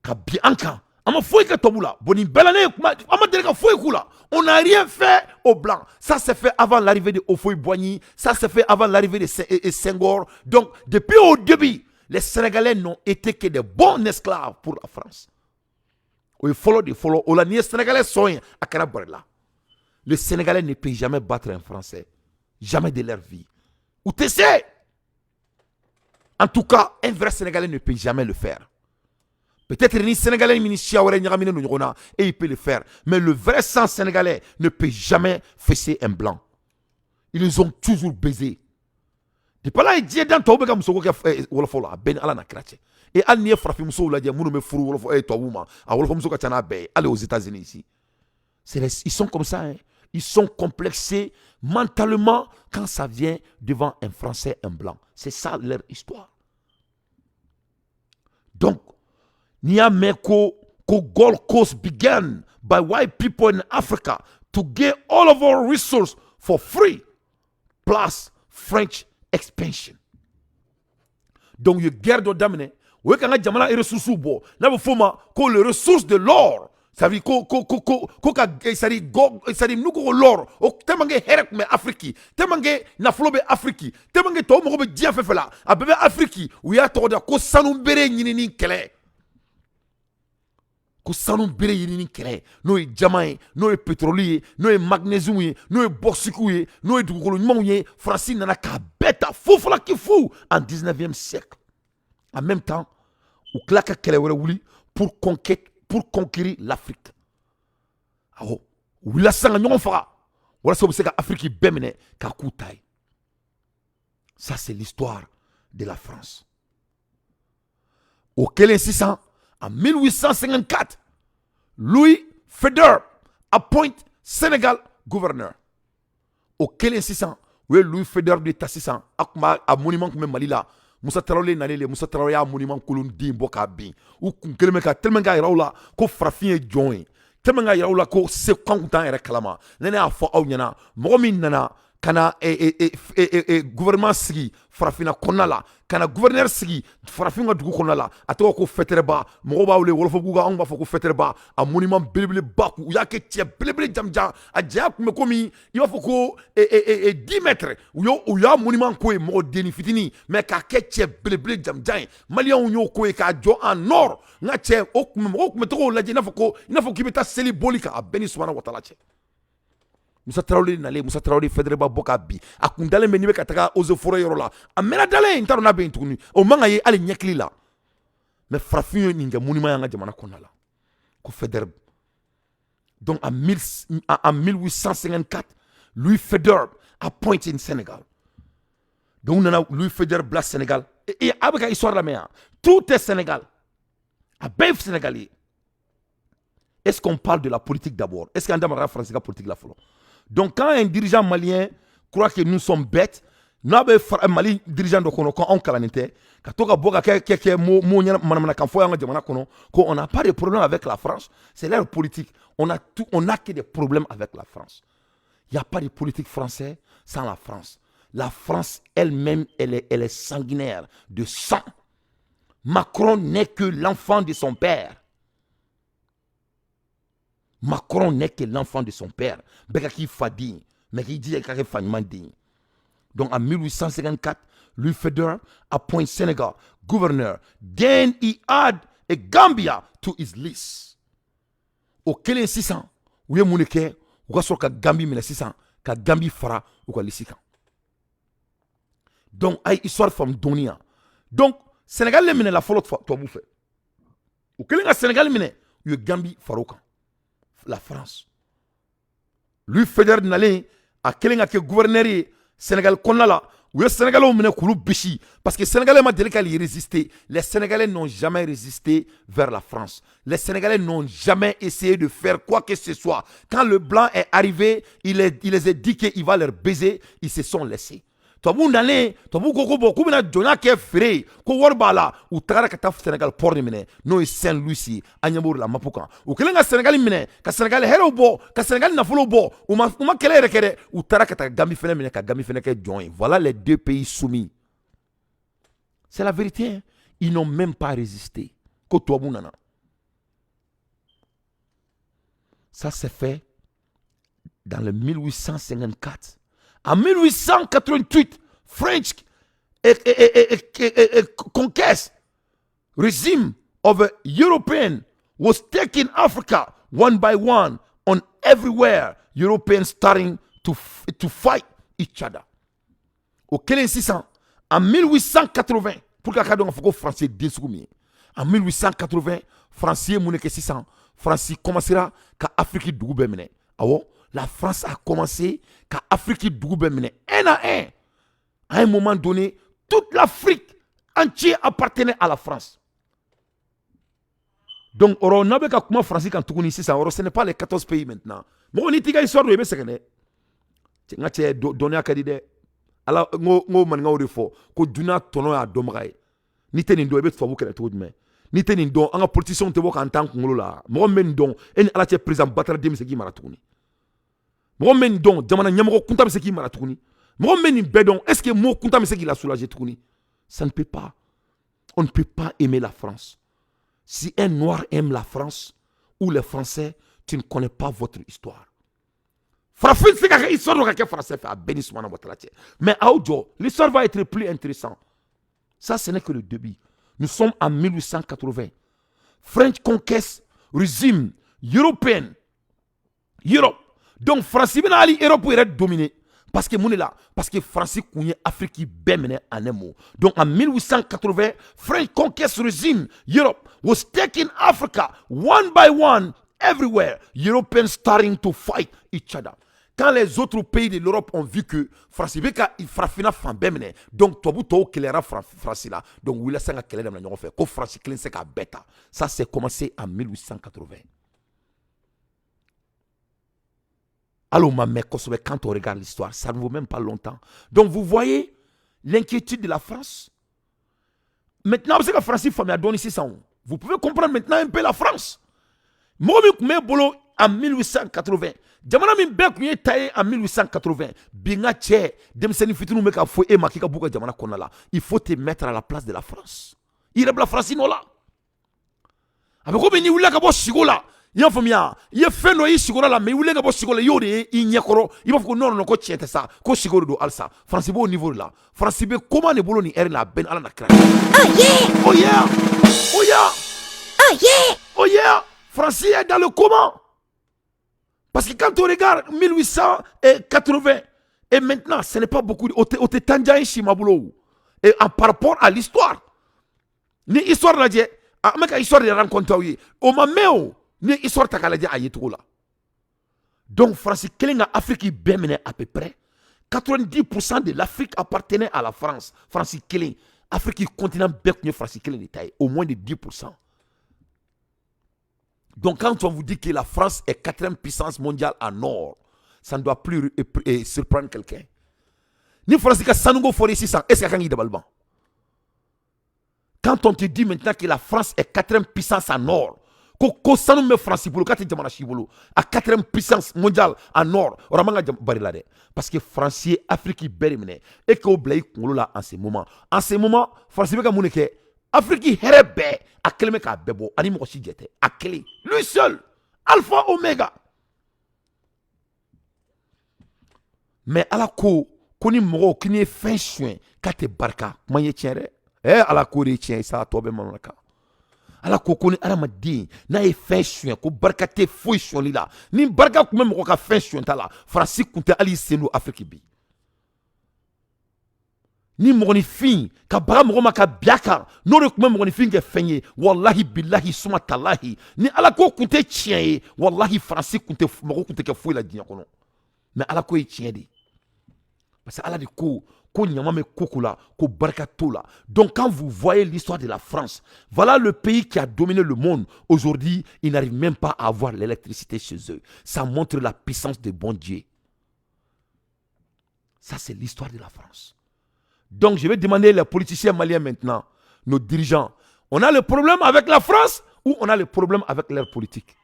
ka bin an kan an ma foyi kɛ tubabu la bon nin bɛɛ la ne ye kuma an ma deli ka foyi k'u la on n'a rien fait aux blancs ça s'est fait avant l'arrivée de Houphouët-Boigny ça s'est fait avant l'arrivée de Senghor donc depuis au début les Sénégalais n'ont été que des bons esclaves pour la France. O follow de follow. O la ni Sénégalais sont à Karabarela. Les Sénégalais ne peuvent jamais battre un Français. Jamais de leur vie. Ou tu sais. En tout cas, un vrai Sénégalais ne peut jamais le faire. Peut-être ni Sénégalais ni et il peut le faire. Mais le vrai sang sénégalais ne peut jamais fesser un blanc. Ils les ont toujours baisés. De pas là il dit dans tobe kam soko ke wolofo la ben ala na krache et al nie frafi muso la dia munu me furu wolofo to wuma a wolofo muso ka tana be aller aux États-Unis ici ils sont comme ça hein. Ils sont complexés mentalement quand ça vient devant un Français un blanc c'est ça leur histoire. Donc nia meko ko Gold Coast began by white people in Africa to get all of our resources for free plus French expansion. Donc, il y a guerre de damné. Vous voyez quand jamana ressources bo, na bo foma ko les ressources de l'or. Ça veut dire ça dit nous ko l'or. O temange herek me Afrique. Temange na flobe Afrique. Temange to mo be dia fefela. Abebe Afrique. Où ya to da ko sanu bere nyini ni kele. Ko sanu bere nyini kele. No e diamant, no e pétrolier, no e magnésium, no e bauxite, no e dugukolo nyuma ye. Francine nana ka beta fofla ki fou en 19e siècle. En même temps, ou klaka kele were wuli pour conquérir l'Afrique. Alors, ou la sanga nyon fara. Voilà ce que c'est qu'Afrique bemene ka koutaï. Ça c'est l'histoire de la France. Au Kélé 600 en 1854, Louis Faidherbe appointe Sénégal gouverneur. Au Kélé 600, oui, Louis Faidherbe de 600, à monument comme Malila, Moussa Traoré n'allait Moussa Traoré à monument Kouloun Dimbo Kabi, ou Kelmeka, tellement gars là, ko frafien joint, tellement gars là, ko se kangutan et kalama, nene a fo au nyana, momin nana, kana gouvernement sigi, frafina konala, kana gouverneur sigi, frafina dugu konala, ato ko fetereba, moba ou le wolfoguga, on va faut ko fetereba, a monument belebele baku, ou ya ke tia belebele jamja, a diak me komi, il va faut ko 10 mètres, ou ya monument ko mo deni fitini, mais ka ke tia belebele jamja, malien ou yo ko ka jo en or, nga tia ok me to la dina faut kibeta seli bolika, a beni subhanahu wa ta'ala. Moussa Traoré n'allait Moussa Traoré Faidherbe bokabi akundale menibe kataka ozo foro yorola amena dale ntaro na ben tukuni o manga ye ale nyekli la mais frafin ninga monument yanga jamana konala ko Faidherbe. Donc en 1854 Louis Faidherbe appointe in Sénégal. Donc on a Louis Faidherbe bla Sénégal et avec histoire la mer tout est Sénégal à bef sénégalais. Est-ce qu'on parle de la politique d'abord? Est-ce qu'on a français la politique là? Donc quand un dirigeant malien croit que nous sommes bêtes, nous avons un Mali dirigeant de Kono, quand on calamité, quand on n'a pas de problème avec la France, c'est leur politique. On n'a que des problèmes avec la France. Il n'y a pas de politique française sans la France. La France elle-même, elle est sanguinaire de sang. Macron n'est que l'enfant de son père. Macron n'est que l'enfant de son père. Bekaki Fadi, mais qui dit qu'il Fadi. Donc en 1854, Louis Faidherbe appointe Sénégal gouverneur. Then he add a Gambia to his list. Au Kélé 600, où est Mouneke, où est-ce que Gambie 1600, que Gambie fera ou que l'ici. Donc, il histoire from Donia. Donc, Sénégal le mine la folle toi vous fait. Au Kélé Sénégal mine, il y a Gambie Farouka. La France. Lui Faidherbe n'allait à Kélé que gouverneur Sénégal Konala. Ou les Sénégalais ont mené Koulou Bichi. Parce que les Sénégalais m'ont dit qu'ils résistaient. Les Sénégalais n'ont jamais résisté vers la France. Les Sénégalais n'ont jamais essayé de faire quoi que ce soit. Quand le blanc est arrivé, il les a dit qu'il va leur baiser. Ils se sont laissés. Toi, vous n'allez, toi, vous coco, comme na donna qui est frère, ko warbala, ou tagara kata Sénégal port de mine, no Saint-Louis, Agnamour la Mapukan. Ou que l'un Sénégal mine, ka Sénégal hero bo, ka Sénégal na folo bo, ou ma kele rekere, ou tagara kata Gambie fene mine, ka Gambie fene ke join. Voilà les deux pays soumis. C'est la vérité. Hein? Ils n'ont même pas résisté. Ko toi nana. Ça s'est fait dans le 1854. En 1888, French conquest regime of European was taking Africa one by one on everywhere. Europeans starting to fight each other. Au Kélé 600, en 1880, pour que les Français désoumient. En 1880, Français mouneke 600, Français commencera qu'à Afrique dougou mene. Awo, la France a commencé qu'à Afrique dougou mene. Un à un. À un moment donné, toute l'Afrique entière appartenait à la France. Donc, on n'a pas comment France quand tout ici, ce n'est pas les 14 pays maintenant. Mais on est une histoire de l'Ébé. Tu donné à Kadide. Alors, on m'a dit que Duna tono à Domraï. Ni te nindo ebe tfabu kele tout mais ni te nindo anga politicien te boka en tant que ngolola mo men don en ala che président batara dem se ki maratuni mo men don jamana nyamako kunta se ki maratuni mo men ni bedon est-ce que mo kunta se ki la soulager tuni ça ne peut pas. On ne peut pas aimer la France. Si un noir aime la France ou les Français, tu ne connais pas votre histoire. Frafin c'est que histoire de quelqu'un français fait à bénissement dans votre latin. Mais à Ojo, l'histoire va être plus intéressante. Ça, ce n'est que le début. Nous sommes en 1880. French conquest régime européen. Europe. Donc, France, Ali, Europe est dominée. Parce que mon est là. Parce que France, est Afrique, bémené en un mot. Donc, en 1880, French conquest régime Europe was taking Africa one by one everywhere. Europeans starting to fight each other. Quand les autres pays de l'Europe ont vu que France il frafina fan bemene donc tobu to kelera France là donc wila sanga kelera na fait ko France clean c'est ka beta ça c'est commencé en 1880. Alors ma mère quand on regarde l'histoire ça ne vaut même pas longtemps. Donc vous voyez l'inquiétude de la France. Maintenant parce que la France famille a donné 600. Vous pouvez comprendre maintenant un peu la France. Moi me bolo en 1880. Jamana min bɛɛ kun ye taillé en 1880. Binga cɛ denmisɛnnin fitinu bɛ ka fɔ e ma k'i ka b'u ka jamana kɔnɔ la. Il faut te mettre à la place de la France. I yɛrɛ bila France nɔ la. A bɛ komi n'i wulila ka bɔ sigo la. I y'a faamuya. I ye fɛn dɔ y'i sigo la mais i wulilen ka bɔ sigo la i y'o de ye i ɲɛkɔrɔ. I b'a fɔ ko non ko tiɲɛ tɛ sa ko sigo de don halisa. France b'o niveau de la. France bɛ comment de bolo ni heure la bɛn ala na kira. Oh yeah! Oh yeah! Oh yeah! Oh yeah! Oh yeah! France est dans le comment? Parce que quand on regarde 1880 et maintenant, ce n'est pas beaucoup. Et par rapport à l'histoire, ni histoire la dit, avec histoire de rencontre, au moment ni histoire de la dit là. Donc, France, quelle Afrique bien à peu près 90% de l'Afrique appartenait à la France. France, quelle Afrique continent bien France, quelle détail, au moins de 10%. Donc quand on vous dit que la France est 4e puissance mondiale en or, ça ne doit plus surprendre quelqu'un. Ni France qui a Sanungo Forêt 600, est-ce qu'il y a quelqu'un qui quand on te dit maintenant que la France est 4e puissance en or, ko sanu me France bolo kati jamana si bolo a quatrième puissance mondiale en nord ora manga bari la de parce que français Afrique berimine et que oblay kungolo la en ce moment France be ka munike Afrique herebe a kelme ka bebo ani mo si jete a kele lui seul alpha omega mais ala ko ni mogo kini fin soin kate barka manye tiere ala ko re tien sa to be manaka ala ko ni aramaden na ye fin soin ko barka te foi soni la ni barka ko mogo ka fin soin ta la France kunte ali senu Afrique bi ni mogo ni fin ka bara mogo maka biaka no re ko mogo ni fin ke fenye wallahi billahi suma talahi ni ala ko kunte tien wallahi France kunte mogo kunte ke foi la dinya kono mais ala ko e tien di parce que Allah dit ko nyamame kokula ko barkatola. Donc quand vous voyez l'histoire de la France, voilà le pays qui a dominé le monde. Aujourd'hui, ils n'arrivent même pas à avoir l'électricité chez eux. Ça montre la puissance de bon Dieu. Ça c'est l'histoire de la France. Donc je vais demander les politiciens maliens maintenant, nos dirigeants, on a le problème avec la France ou on a le problème avec leur politique?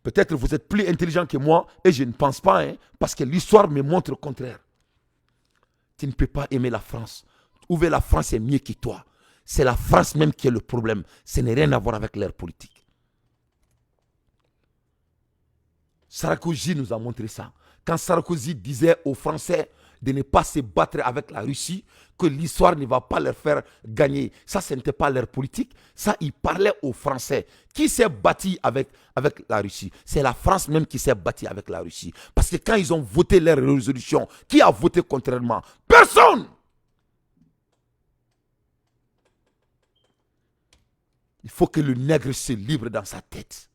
Peut-être vous êtes plus intelligent que moi et je ne pense pas, parce que l'histoire me montre le contraire. Tu ne peux pas aimer la France. Trouver la France est mieux que toi. C'est la France même qui est le problème. Ce n'est rien à voir avec leur politique. Sarkozy nous a montré ça. Quand Sarkozy disait aux Français de ne pas se battre avec la Russie, que l'histoire ne va pas leur faire gagner. Ça, ce n'était pas leur politique. Ça, ils parlaient aux Français. Qui s'est battu avec la Russie? C'est la France même qui s'est battue avec la Russie. Parce que quand ils ont voté leur résolution, qui a voté contrairement? Personne! Il faut que le nègre se libre dans sa tête.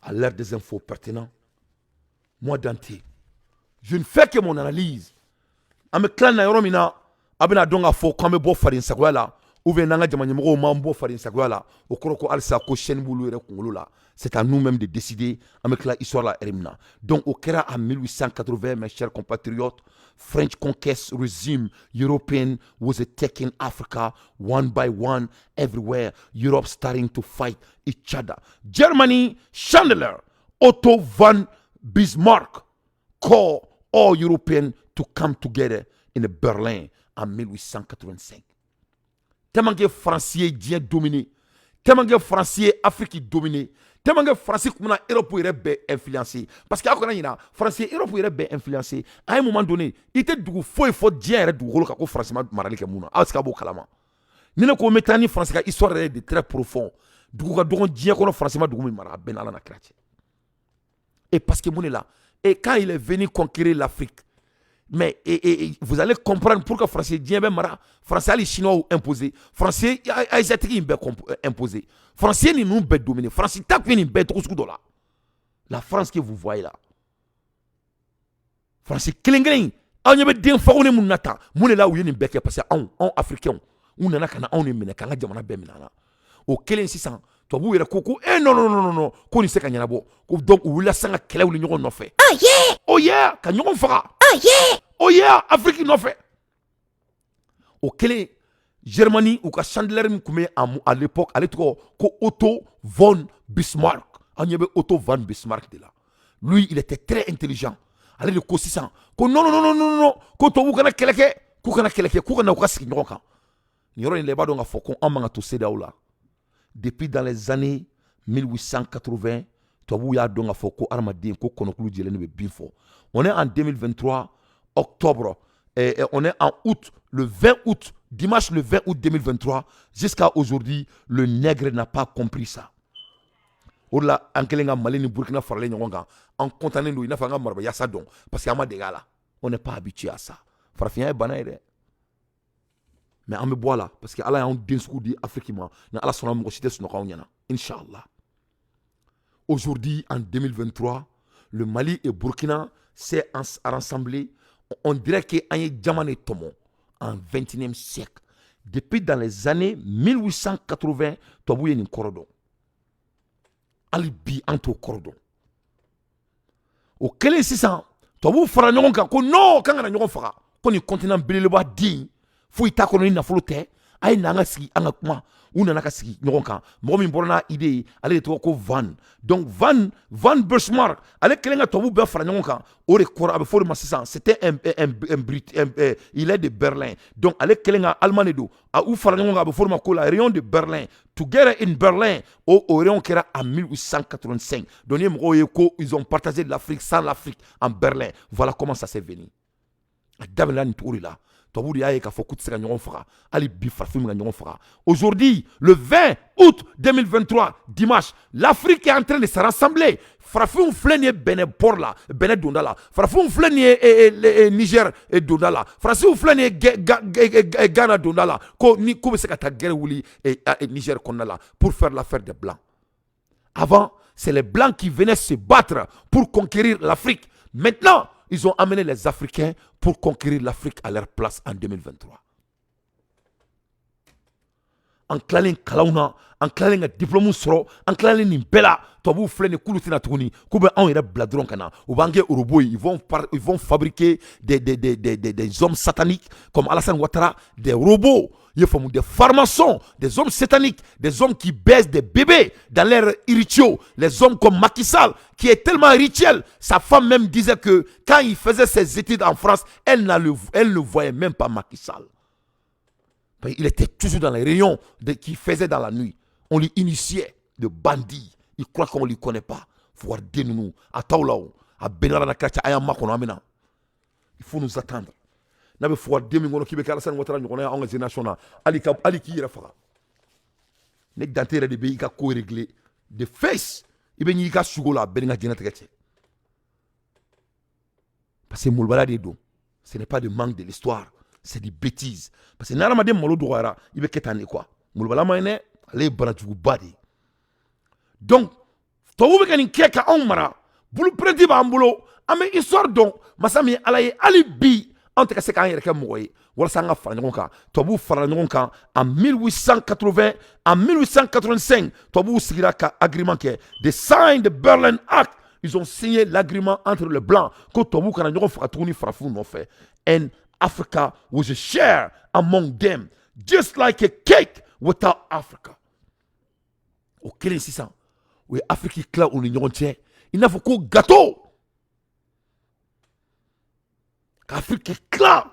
À l'heure des infos pertinentes, moi Dante, je ne fais que mon analyse. Ame clan na yoro mina abena donga fo ko me bo farin sagwala ou bien nanga jamanye mo ma bo farin sagwala o koroko alsa ko chen bulu re kungulu la. C'est à nous-mêmes de décider avec la histoire la erimna. Donc au Kera en 1880, mes chers compatriotes, French conquest regime European was taking Africa one by one everywhere. Europe starting to fight each other. Germany Chandler Otto von Bismarck called all Europeans to come together in Berlin en 1885. Tellement que Français bien dominé, tellement que Français Afrique dominé, tellement que Français comme Europe est influencé. Parce que Français Europe est influencé. À un moment donné, il était du faut dire du rôle que Français marali ke muna. Askabo kalama. Ni ne ko metani Français ka histoire de très profond. Du ko dogon dia ko Français ma du mara ben ala na krati. Et parce que mon est là. Et quand il est venu conquérir l'Afrique, mais vous allez comprendre pourquoi les Français disent Français les Chinois ont imposé, Français les Asiatiques ont imposé, Français nous ont dominé, Français ont là. La France que vous voyez là, Français Klingling, on y a des fois où on est là où il y a une bec parce qu'on Africain, on a kana on est mené kana jamana bemina. Au Kélé 600. Toi vous koko non ko ni se ka nyana bo donc wula sanga kele wuli nyogo no fait oh yeah ka nyogo fara oh yeah Afrique no fait au Kélé Germanie ou ka Chandler mi kume à l'époque allait ko Otto von Bismarck anyebe Otto von Bismarck de là lui il était très intelligent allait de ko 600 ko non ko to bu kana keleke ku kana ko kasi nyogo kan nyoro ni leba do nga foko amanga to sedaula. Depuis dans les années 1880, on est en 2023, octobre, et on est en août, le 20 août, dimanche le 20 août 2023, jusqu'à aujourd'hui, le nègre n'a pas compris ça. On l'a Burkina en contenant nous, il n'a pas parce qu'il y a des gars là. On n'est pas habitué à ça. Farfien est banal. Mais on me boit là, parce que Allah a un discours d'Afrique, Allah son amour cité sur nos Inch'Allah. Aujourd'hui, en 2023, le Mali et Burkina s'est rassemblé. On dirait qu'il y a un diamant tomo en 21e siècle. Depuis dans les années 1880, tu as vu un cordon. Alibi entre cordon. Au Kélé 600, tu as vu faire un non, quand on a un continent belé digne. Faut y takonner na flotté ay nanga sigi anga kuma u nana ka sigi ɲɔgɔn kan mɔgɔ min bɔra n'a idée ye ale de tɔgɔ ko donc Van Bismarck ale kelen ka tubabu bɛɛ fara ɲɔgɔn kan o de kɔrɔ a bɛ fɔ o de ma sisan c'était il est de Berlin donc ale kelen ka Allemand de don a u fara ɲɔgɔn kan a bɛ fɔ o de ma ko la rayon de Berlin together in Berlin o rayon kɛra en 1885 donc ni mɔgɔw ye ko ils ont partagé l'Afrique sans l'Afrique en Berlin voilà comment ça s'est venu a daminɛna nin cogo de la tubabu de y'a ye k'a fɔ k'u tɛ se ka ɲɔgɔn faga hali bi farafin bɛ ka ɲɔgɔn faga aujourd'hui le 20 août 2023 dimanche l'Afrique est en train de se rassembler farafinw filɛ nin ye Benin port la Benin donda la farafinw filɛ nin ye Niger donda la farafinw filɛ nin ye Ghana donda la ko bɛ se ka taa guerre wuli Niger kɔnɔna la pour faire l'affaire des blancs avant c'est les blancs qui venaient se battre pour conquérir l'Afrique maintenant ils ont amené les Africains pour conquérir l'Afrique à leur place en 2023. En clanin kalauna, en clanin diplôme soro, en clanin nimbela, tobu flene kulutina tuguni, kube an yere bladron kana, ou bange uruboy, ils vont fabriquer des hommes sataniques comme Alassane Ouattara, des robots, des farmaçons, des hommes sataniques, des hommes qui baissent des bébés dans l'air rituel, les hommes comme Macky Sall, qui est tellement rituel, sa femme même disait que quand il faisait ses études en France, elle ne voyait même pas Macky Sall. Il était toujours dans les rayons qu'il faisait dans la nuit. On lui initiait de bandits. Il croit qu'on ne lui connaît pas. Il faut voir nous. À Taoulao, à Benara Kacha, à Yamakono Amena. Il faut nous attendre. N'a pas voir des mingono qui bekala san watara nous connaît en national. Ali qui ira fera. Nek dantere de pays ka ko régler de face. Ibe ni ka sugola benga dina trekete. Parce que Moulbala de do. Ce n'est pas de manque de l'histoire. C'est des bêtises. Parce que Naramade Molo Douara, il veut qu'être quoi. Moulbala Maine, allez, Banadjou Badi. Donc, Tawou Bekani Keka Omara, Boulou Predi Bambulo, Ame histoire donc, Masami Alaye Alibi, entre Kasekan et Kamoye, Walsanga Fanonka, Tawou Faranonka, en 1880, en 1885, Tawou Sigiraka agreement qui est the sign the Berlin Act. Ils ont signé l'agrément entre les Blancs, que Tawou Kanadjon Fratouni Frafou n'ont fait. And Africa was a share among them, just like a cake without Africa. Au Kélé 600, où Afrique est clair, on est il n'a fait qu'au gâteau. Qu'Afrique est clair.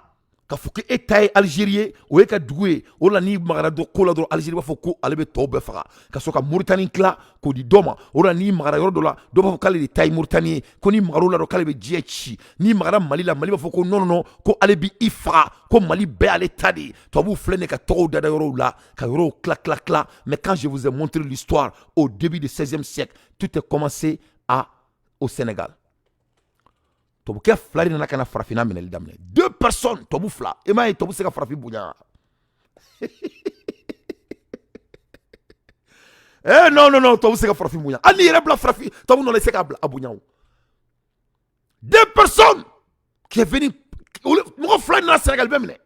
Ka fo ke etay Algérie o e ka doué o la ni magara do kola do Algérie ba fo ko alebe tobe fara ka so ka Mauritanie kla ko di doma o la ni magara yoro do la do ba fo kale di tay Mauritanie ko ni magaro la do kale be diechi ni magara Mali la Mali ba fo ko non ko alebi ifa ko Mali be ale tadi to bu flene ka to dada yoro la ka yoro kla mais quand je vous ai montré l'histoire au début du 16e siècle tout est commencé au Sénégal. Tobu ke flari na kana farafina minel damne. Deux personnes tobu fla. Ema e tobu seka farafi bunya. Non, tobu seka farafi bunya. Ani yere bla farafi, tobu non seka abunya. Deux personnes qui est venu mo flari na Sénégal bemne.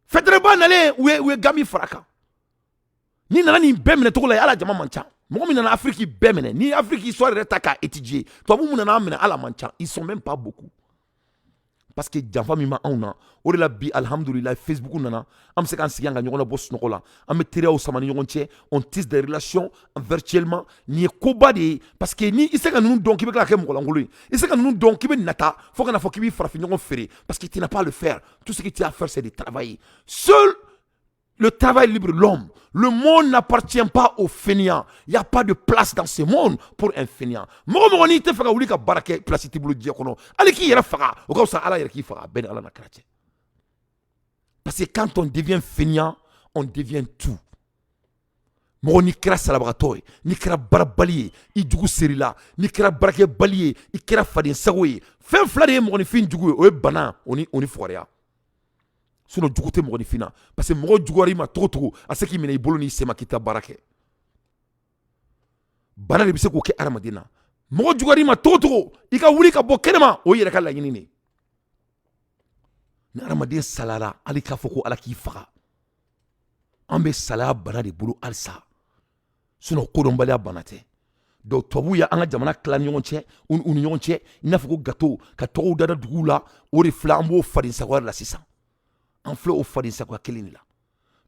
Fedre ba nale ou gami faraka. Ni nana ni bemne to la ala jama mancha. Moi, je suis en Afrique, ni Afrique, soit étudier. Toi, vous êtes à la mancha. Ils ne sont même pas beaucoup. Parce que les enfants, on a bi alhamdulillah, Facebook, on a on tisse des relations virtuellement. Ni kobade parce que ni ici quand nous donc il veut que nous ici quand nous donc il veut nata faut qu'on a faut qu'il faire parce que tu n'as pas à le faire. Tout ce que tu as à faire, c'est de travailler. Seul le travail libre l'homme. Le monde n'appartient pas aux fainéants. Il n'y a pas de place dans ce monde pour un fainéant. Parce que quand on devient fainéant, on devient tout. Mɔgɔ ni kɛra salabagatɔ ye ni kɛra barabali ye I jugu serila ni kɛra barakɛbali ye I kɛra faden sago ye fɛn fila de ye mɔgɔninfin jugu ye o ye bana o ni fɔgɔriya. Sinon jugu tɛ mɔgɔninfin na parce que mɔgɔ juguyara I ma togo togo a se k'i minɛ I bolo n'i sen ma k'i ta baara kɛ. Bana de bɛ se k'o kɛ adamaden na. Mɔgɔ juguyara I ma togo togo I ka wuli ka bɔ kɛnɛma o yɛrɛ ka laɲini de. Ni adamaden salara hali k'a fɔ ko Ala k'i faga an bɛ salaya bana de bolo halisa. Sinon kodɔnbaliya bana tɛ. Donc tubabu ya an ka jamana tila ni ɲɔgɔn cɛ u ni ɲɔgɔn cɛ I n'a fɔ ko gâteau ka tɔgɔw dada duguw la o de filɛ an b'o faden sagoya la sisan. An filɛ o faden sagoya kelen de la.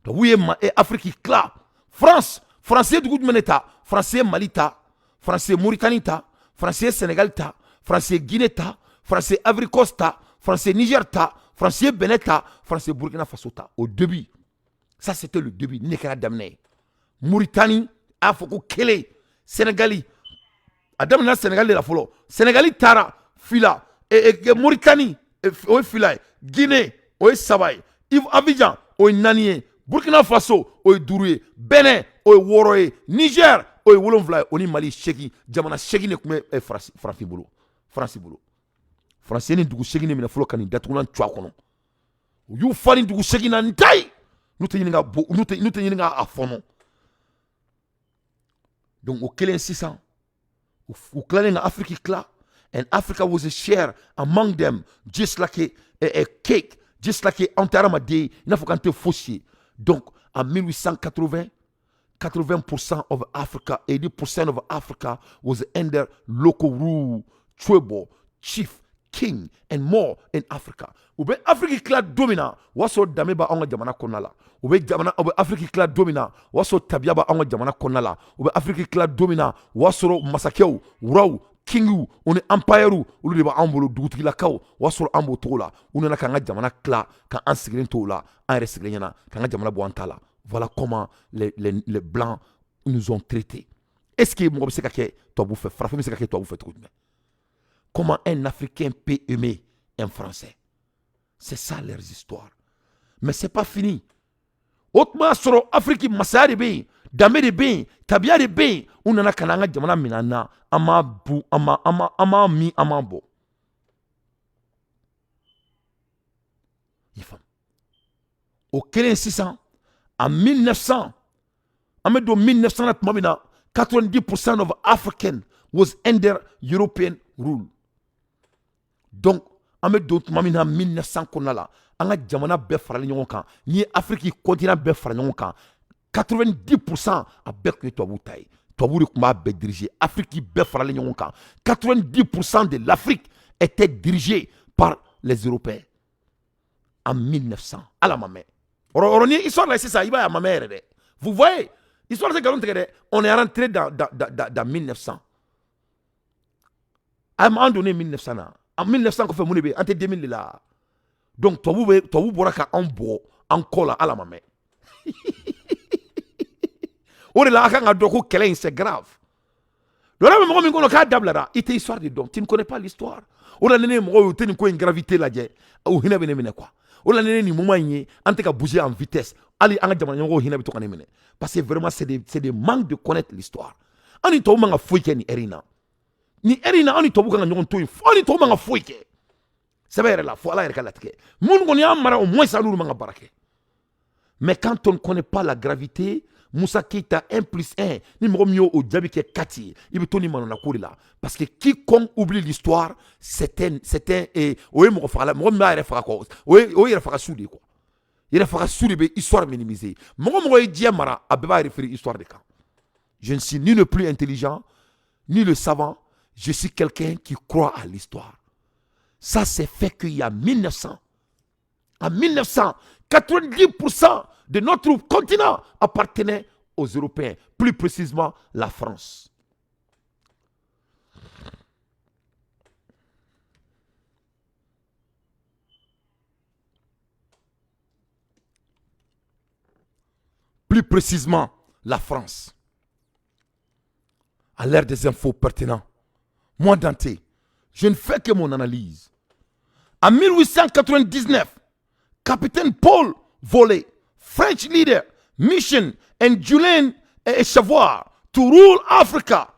Donc oui, Afrique là. France, français du goût ta, français Mali ta, français Mauritanie ta, français Sénégal ta, français Guinée ta, français Ivory Coast ta, français Niger ta, français Benin ta, français Burkina Faso ta. Au début, ça c'était le début. Nekera damné. Mauritanie, Afoko Kele, Sénégali. Adamna Sénégal de la folo. Sénégali tara fila et Mauritanie o fila, Guinée o Sabay, Abidjan o Nanié, Burkina Faso o Douroué, Benin o Woroé, Niger o Wolonvla o ni Mali Cheki, jamana Cheki ne kume France bolo. France bolo. France ni dugu Cheki ne mina folo kani datunan twa kono. You fani dugu Cheki na ntai. Nute yininga afono. Donc au kelen 600 ou clan Afrique clan, and Africa was a share among them, just like a cake, just like a antaramade, il n'a pas qu'un fauché. Donc en 1880, 80% of Africa, 80% of Africa was under local rule, tribal, chief, king, and more in Africa. Ube Afrique clan domina, waso dameba anga jamana konala. Ube Afrique clan domina, waso tabiaba anga jamana konala. Ube Afrique clan domina, waso masakeu, urau, kingu, on est empire, ulu deba ambolo duguti la kao, waso ambo tola, unana kanga jamana kla, kan ansigren tola, an resigrenyana, kanga jamana boantala. Voilà comment les blancs nous ont traités. Est-ce que moi c'est quelque toi vous fait frapper, mais c'est quelque toi vous fait trop. Comment un Africain peut aimer un Français? C'est ça leurs histoires. Mais c'est pas fini. Autrement, sur l'Afrique, Massa de Bé, Dame de Bé, Tabia de Bé, on a kananga jamana minana, ama mi amabo. Au Kenya 600, en 1900, en 90% of African was under European rule. Donc, en 1900 konala, anga jamana be farali ɲɔgɔn kan, ni Afrique continent be fara ɲɔgɔn kan, 90% a bɛɛ kun ye tubabu ta ye. Tubabu de kun b'a bɛɛ diriger. Afrique bɛɛ farali ɲɔgɔn kan. 90% de l'Afrique était dirigée par les Européens. En 1900, à la mamɛ. Ni histoire là c'est ça, il va à ma mère. Vous voyez, histoire c'est galon tigɛ dɛ. On est rentré dans 1900. À un moment donné 1900 là. En 1900 qu'on fait mon ébé, entre 2000 là. Donc toi bora ka en bo en cola à la mamɛ. O de la aka nga doko kelen c'est grave. Le rêve mo mi kono ka dablara, ite histoire de donc tu ne connais pas l'histoire. O la nene mo yo teni ko une gravité la je. O hina bene quoi. O la nene ni moment yé ante ka bouger en vitesse. Ali anga jamana ngo hina bito kanemene. Parce que vraiment c'est des manques de connaître l'histoire. Ani to manga foike ni erina. Ni erina ani to buka ngon to ani to manga foike. C'est vrai là, faut aller regarder. Moun ko ni amara au moins ça nous manga barake. Mais quand on ne connaît pas la gravité, Moussa Keita 1+1, ni mromio au diabi qui est 4, il veut tourner mon cour là. Parce que quiconque oublie l'histoire, c'était et oui mon frère là, mon mère fera quoi? Oui il fera soudé quoi. Il fera soudé histoire minimisée. Mon diamara a besoin de référer histoire de camp. Je ne suis ni le plus intelligent, ni le savant. Je suis quelqu'un qui croit à l'histoire. Ça c'est fait qu'il y a 1900. En 1900, 90% de notre continent appartenait aux Européens, plus précisément la France. Plus précisément la France. À l'ère des infos pertinents, moi Dante, je ne fais que mon analyse. En 1899, capitaine Paul Volé, French leader, mission and Julien Chavois to rule Africa.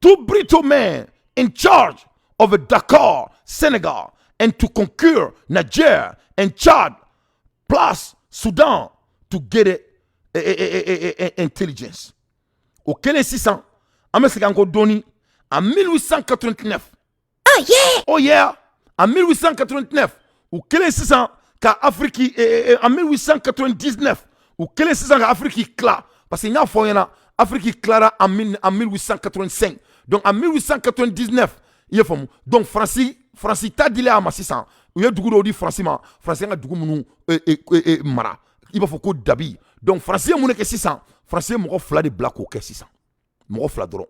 Two Brito men in charge of Dakar, Senegal, and to conquer Niger and Chad, plus Sudan to get intelligence. Au Kenya 600, en 1889. Oh yeah! Oh yeah! En 1889, au Kenya 600, Afrique en 1899 ou quel est ce Afrique cla parce qu'il y a un Afrique clara en 1885 donc en 1899 il y a donc Francis t'a dit là à 600 il y a du coup dit Francis a du coup mara il b'a fɔ ko dabi donc français mun kɛ sisan français mɔgɔ fila de bila k'o kɛ sisan mɔgɔ fila dɔrɔn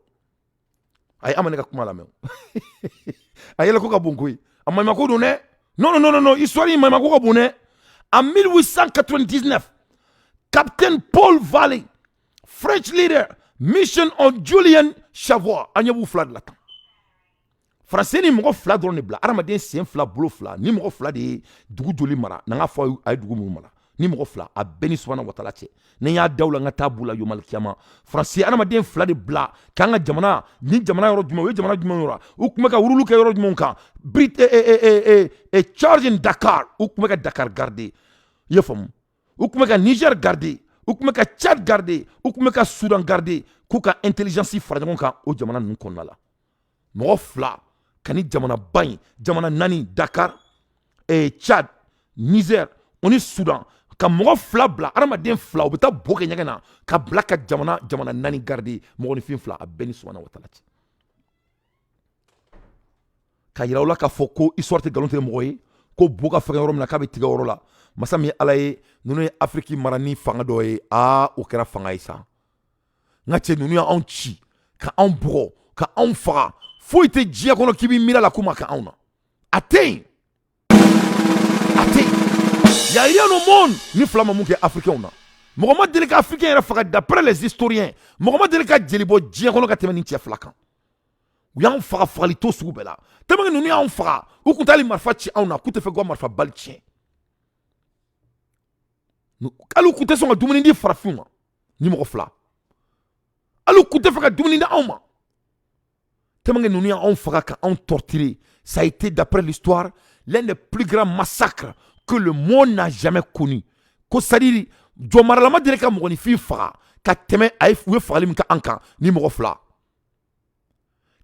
a ye amane ka kuma lamɛn a yɛlɛ ko ka bon koyi a maɲumako don dɛ non histoire in maɲumako ka bon dɛ en 1899 Captain Paul Valley French leader mission on Julien Chavois an ɲɛ b'u fila de la tan français ni mɔgɔ fila dɔrɔn de bila adamaden sen fila bolo fila ni mɔgɔ fila de ye dugu joli mara n'an ka fɔ a ye dugu minnu mara ni mɔgɔ fila a bɛɛ ni subahana watala cɛ ni n y'a da u la n ka taa b'u la yomal kiyama français adamaden fila de bila k'an ka jamana ni jamana yɔrɔ jumɛn o ye jamana jumɛn yɔrɔ u tun bɛ ka wurulu kɛ yɔrɔ jumɛnw kan charge in Dakar u tun bɛ ka Dakar garder i y'a faamu u tun bɛ ka Niger garder u tun bɛ ka Tchad garder u tun bɛ ka Soudan garder k'u ka intelligence fara ɲɔgɔn kan o jamana ninnu kɔnɔna la mɔgɔ fila kani jamana ba in jamana naani Dakar Tchad Niger o ni Soudan ka mɔgɔ fila bila adamaden fila u bɛ taa bo kɛ ɲɛgɛn na ka bila ka jamana naani garder mɔgɔninfin fila a bɛɛ ni subahana watala cɛ ka yira u la k'a fɔ ko histoire tɛ nkalon tigɛ mɔgɔ ye ko bo ka fɛngɛ yɔrɔ min na k'a bɛ tigɛ yɔrɔ la masa min ye ala ye ninnu ye Afrique mara ni fanga dɔ ye o kɛra fanga ye sa n ka cɛ ninnu y'anw ci ka anw bugɔ ka anw faga foyi tɛ diɲɛ kɔnɔ k'i b'i miiri a la ko ma kɛ anw na a tɛ yen y a rien au monde ni fila ma mun kɛ africains na mɔgɔ ma deli ka africain yɛrɛ faga d'après les historiens mɔgɔ ma deli ka jeli bɔ diɲɛ kɔnɔ ka tɛmɛ ni cɛ fila kan u y'anw faga fagali to sugu bɛɛ la tellement que ninnu y'anw faga u tun t'ali marifa ci anw na k'u tɛ fɛ k'u ka marifa bali tiɲɛ hali u tun tɛ sɔn ka dumuni di farafinw ma ni mɔgɔ fila hali u tun tɛ fɛ ka dumuni di anw ma tellement que ninnu y'anw faga ka anw torturer ça a été d'après l'histoire l'un des plus grands massacres que le monde n'a jamais connu. Ko c'est-à-dire jɔ maralama deli ka mɔgɔninfin faga ka tɛmɛ u ye fagali min kɛ an kan ni mɔgɔ fila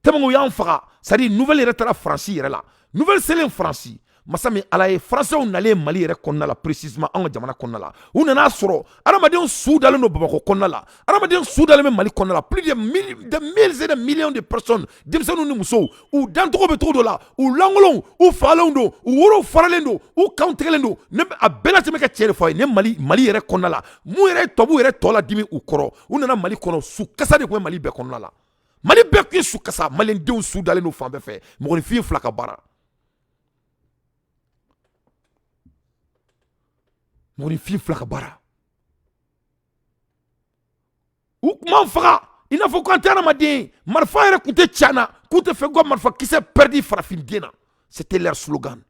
tellement u y'an faga c'est-à-dire nouvelle yɛrɛ taara Faransi yɛrɛ la nouvelle selen Faransi masa min ala ye français nalen Mali yɛrɛ kɔnɔna la précisément an ka jamana kɔnɔna la u nana sɔrɔ adamadenw su dalen don Bamakɔ kɔnɔna la adamadenw su dalen bɛ Mali kɔnɔna la plus de milliers et de millions de personnes denmisɛnninw ni musow u dancogo bɛ cogo dɔ la u lankolonw u fagalenw don u worow faralen don u kanw tigɛlen don ne a bɛɛ lajɛlen bɛ ka tiɲɛ de fɔ a ye ne Mali yɛrɛ kɔnɔna la mun yɛrɛ ye tubabuw yɛrɛ tɔ ladimi u kɔrɔ u nana Mali kɔnɔ su kasa de tun bɛ Mali bɛɛ kɔnɔna la Mali bɛɛ tun ye su kasa maliyɛndenw su dalen don fan bɛɛ fɛ mɔgɔninfin fila ka baara mɔgɔninfin fila ka baara u tun b'an faga i n'a fɔ k'an tɛ adamaden marifa yɛrɛ tun tɛ ci an na k'u tɛ fɛ k'u ka marifa kisɛ pɛridi farafinden na c'était leur slogan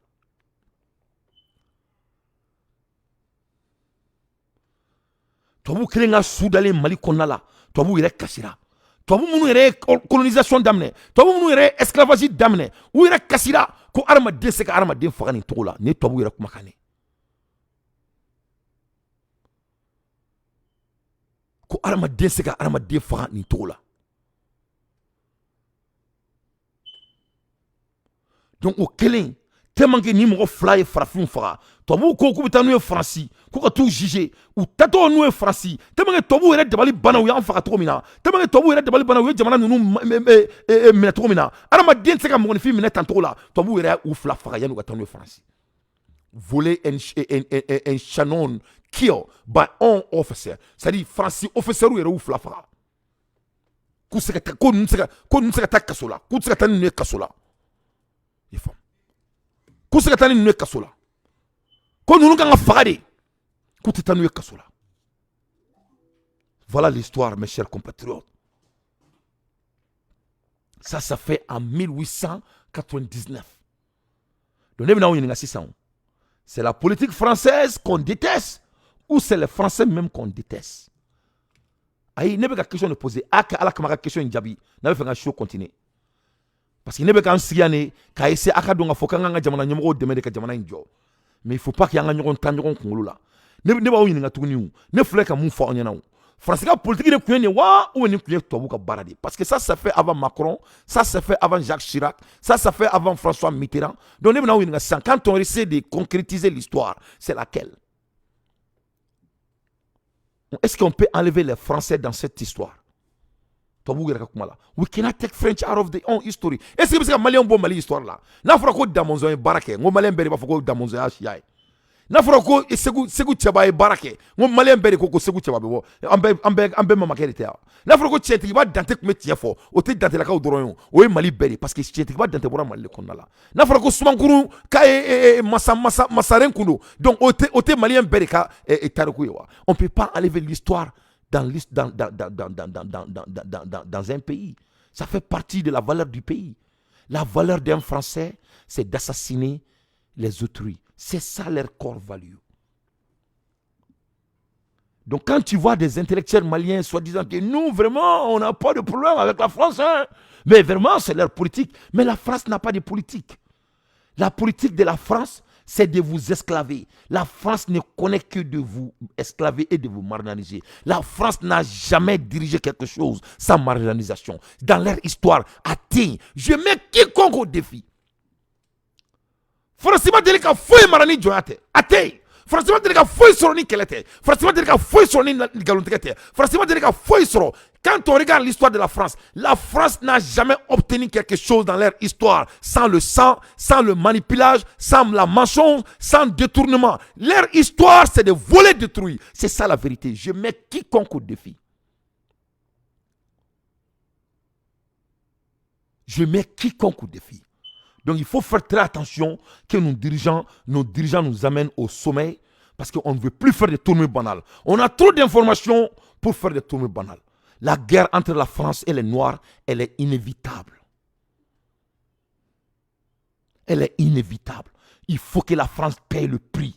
tubabu kelen ka su dalen Mali kɔnɔna la tubabu yɛrɛ kasira tubabu minnu yɛrɛ ye colonisation daminɛ tubabu minnu yɛrɛ ye esclavage daminɛ u yɛrɛ kasira ko adamaden se ka adamaden faga nin cogo la ni tubabu yɛrɛ kumakan ye ko adamaden se ka adamaden faga nin cogo la donc o kelen tellement que ni mɔgɔ fila ye farafinw faga tubabuw ko k'u bɛ taa n'u ye Faransi ko ka t'u juger u tatɔ n'u ye Faransi tellement que tubabuw yɛrɛ dabali banna u y'an faga cogo min na tellement que tubabuw yɛrɛ dabali banna u ye jamana ninnu minɛ cogo min na adamaden tɛ se ka mɔgɔninfin minɛ tan cogo la tubabuw yɛrɛ y'u fila faga yanni u ka taa n'u ye Faransi voler un canon kill by one officer c'est-à-dire Faransi officier yɛrɛ y'u fila faga k'u se ka taa ko ninnu se ka taa kaso la k'u se ka taa ninnu ye kaso la i faamu k'u se ka taa ni ninnu ye kaso la ko ninnu kan ka faga de k'u tɛ taa n'u ye kaso la voilà l'histoire mes chers compatriotes ça fait en 1899 donc ne bɛna aw ɲininka sisan c'est la politique française qu'on déteste ou c'est les Français même qu'on déteste ayi ne bɛ ka question de poser a ka ala kama ka question in jaabi n'a bɛ fɛ ka show continuer parce que ne bɛ k'an sigi yan de k'a essayer a ka dɔn k'a fɔ k'an ka jamana ɲɛmɔgɔw dɛmɛ de ka jamana in jɔ mais il faut pas qu'an ka ɲɔgɔn ta ɲɔgɔn kunkolo la ne b'aw ɲininka tuguni ne filɛ ka mun fɔ aw ɲɛna Faransi ka politique de tun ye nin wa ou nin tun ye tubabu ka baara de parce que ça fait avant Macron ça fait avant Jacques Chirac ça fait avant François Mitterrand donc ne bɛna aw ɲininka sisan quand on essaie de concrétiser l'histoire c'est laquelle est-ce qu'on peut enlever les Français dans cette histoire we cannot take French out of their own history. Est-ce que bɛ se ka Maliyɛnw bɔ Mali histoire la n'a fɔra ko Damɔzɔn ye baara kɛ n ko Maliyɛn bɛɛ de b'a fɔ ko Damɔzɔn y'a siya ye n'a fɔra ko Segu cɛba ye baara kɛ n ko maliyɛn bɛɛ de ko Segu cɛba bɛ bɔ an bɛɛ mamakɛ de tɛ wa n'a fɔra ko cɛntigiba Dante tun bɛ tiɲɛ fɔ o tɛ Dantelakaw dɔrɔn ye o ye Mali bɛɛ de parce que cɛntigiba Dante bɔra Mali de kɔnɔna la n'a fɔra ko Sumankuru k'a ye masaren kun don donc o tɛ maliyɛn bɛɛ de ka tariku ye wa on peut pas enlever l'histoire dans un pays ça fait partie de la valeur du pays la valeur d'un Français c'est d'assassiner les autrui. C'est ça leur core value. Donc quand tu vois des intellectuels maliens soi-disant que nous, vraiment, on n'a pas de problème avec la France, hein? Mais vraiment, c'est leur politique. Mais la France n'a pas de politique. La politique de la France, c'est de vous esclaver. La France ne connaît que de vous esclaver et de vous marginaliser. La France n'a jamais dirigé quelque chose sans marginalisation. Dans leur histoire, atteint, je mets quiconque au défi. Forcément deli ka foyi mara ni jɔnya tɛ a tɛ yen forcément deli ka foyi sɔrɔ ni kɛlɛ tɛ forcément deli ka foyi sɔrɔ ni ngalontigɛ tɛ forcément deli ka foyi sɔrɔ quand on regarde l'histoire de la France n'a jamais obtenu quelque chose dans leur histoire sans le sang, sans le manipulage, sans la mensonge, sans détournement. Leur histoire c'est de voler, détruire. C'est ça la vérité. Je mets quiconque au défi. Je mets quiconque au défi. Donc il faut faire très attention que nos dirigeants nous amènent au sommet parce qu'on ne veut plus faire des tournées banales. On a trop d'informations pour faire des tournées banales. La guerre entre la France et les Noirs, elle est inévitable. Elle est inévitable. Il faut que la France paye le prix.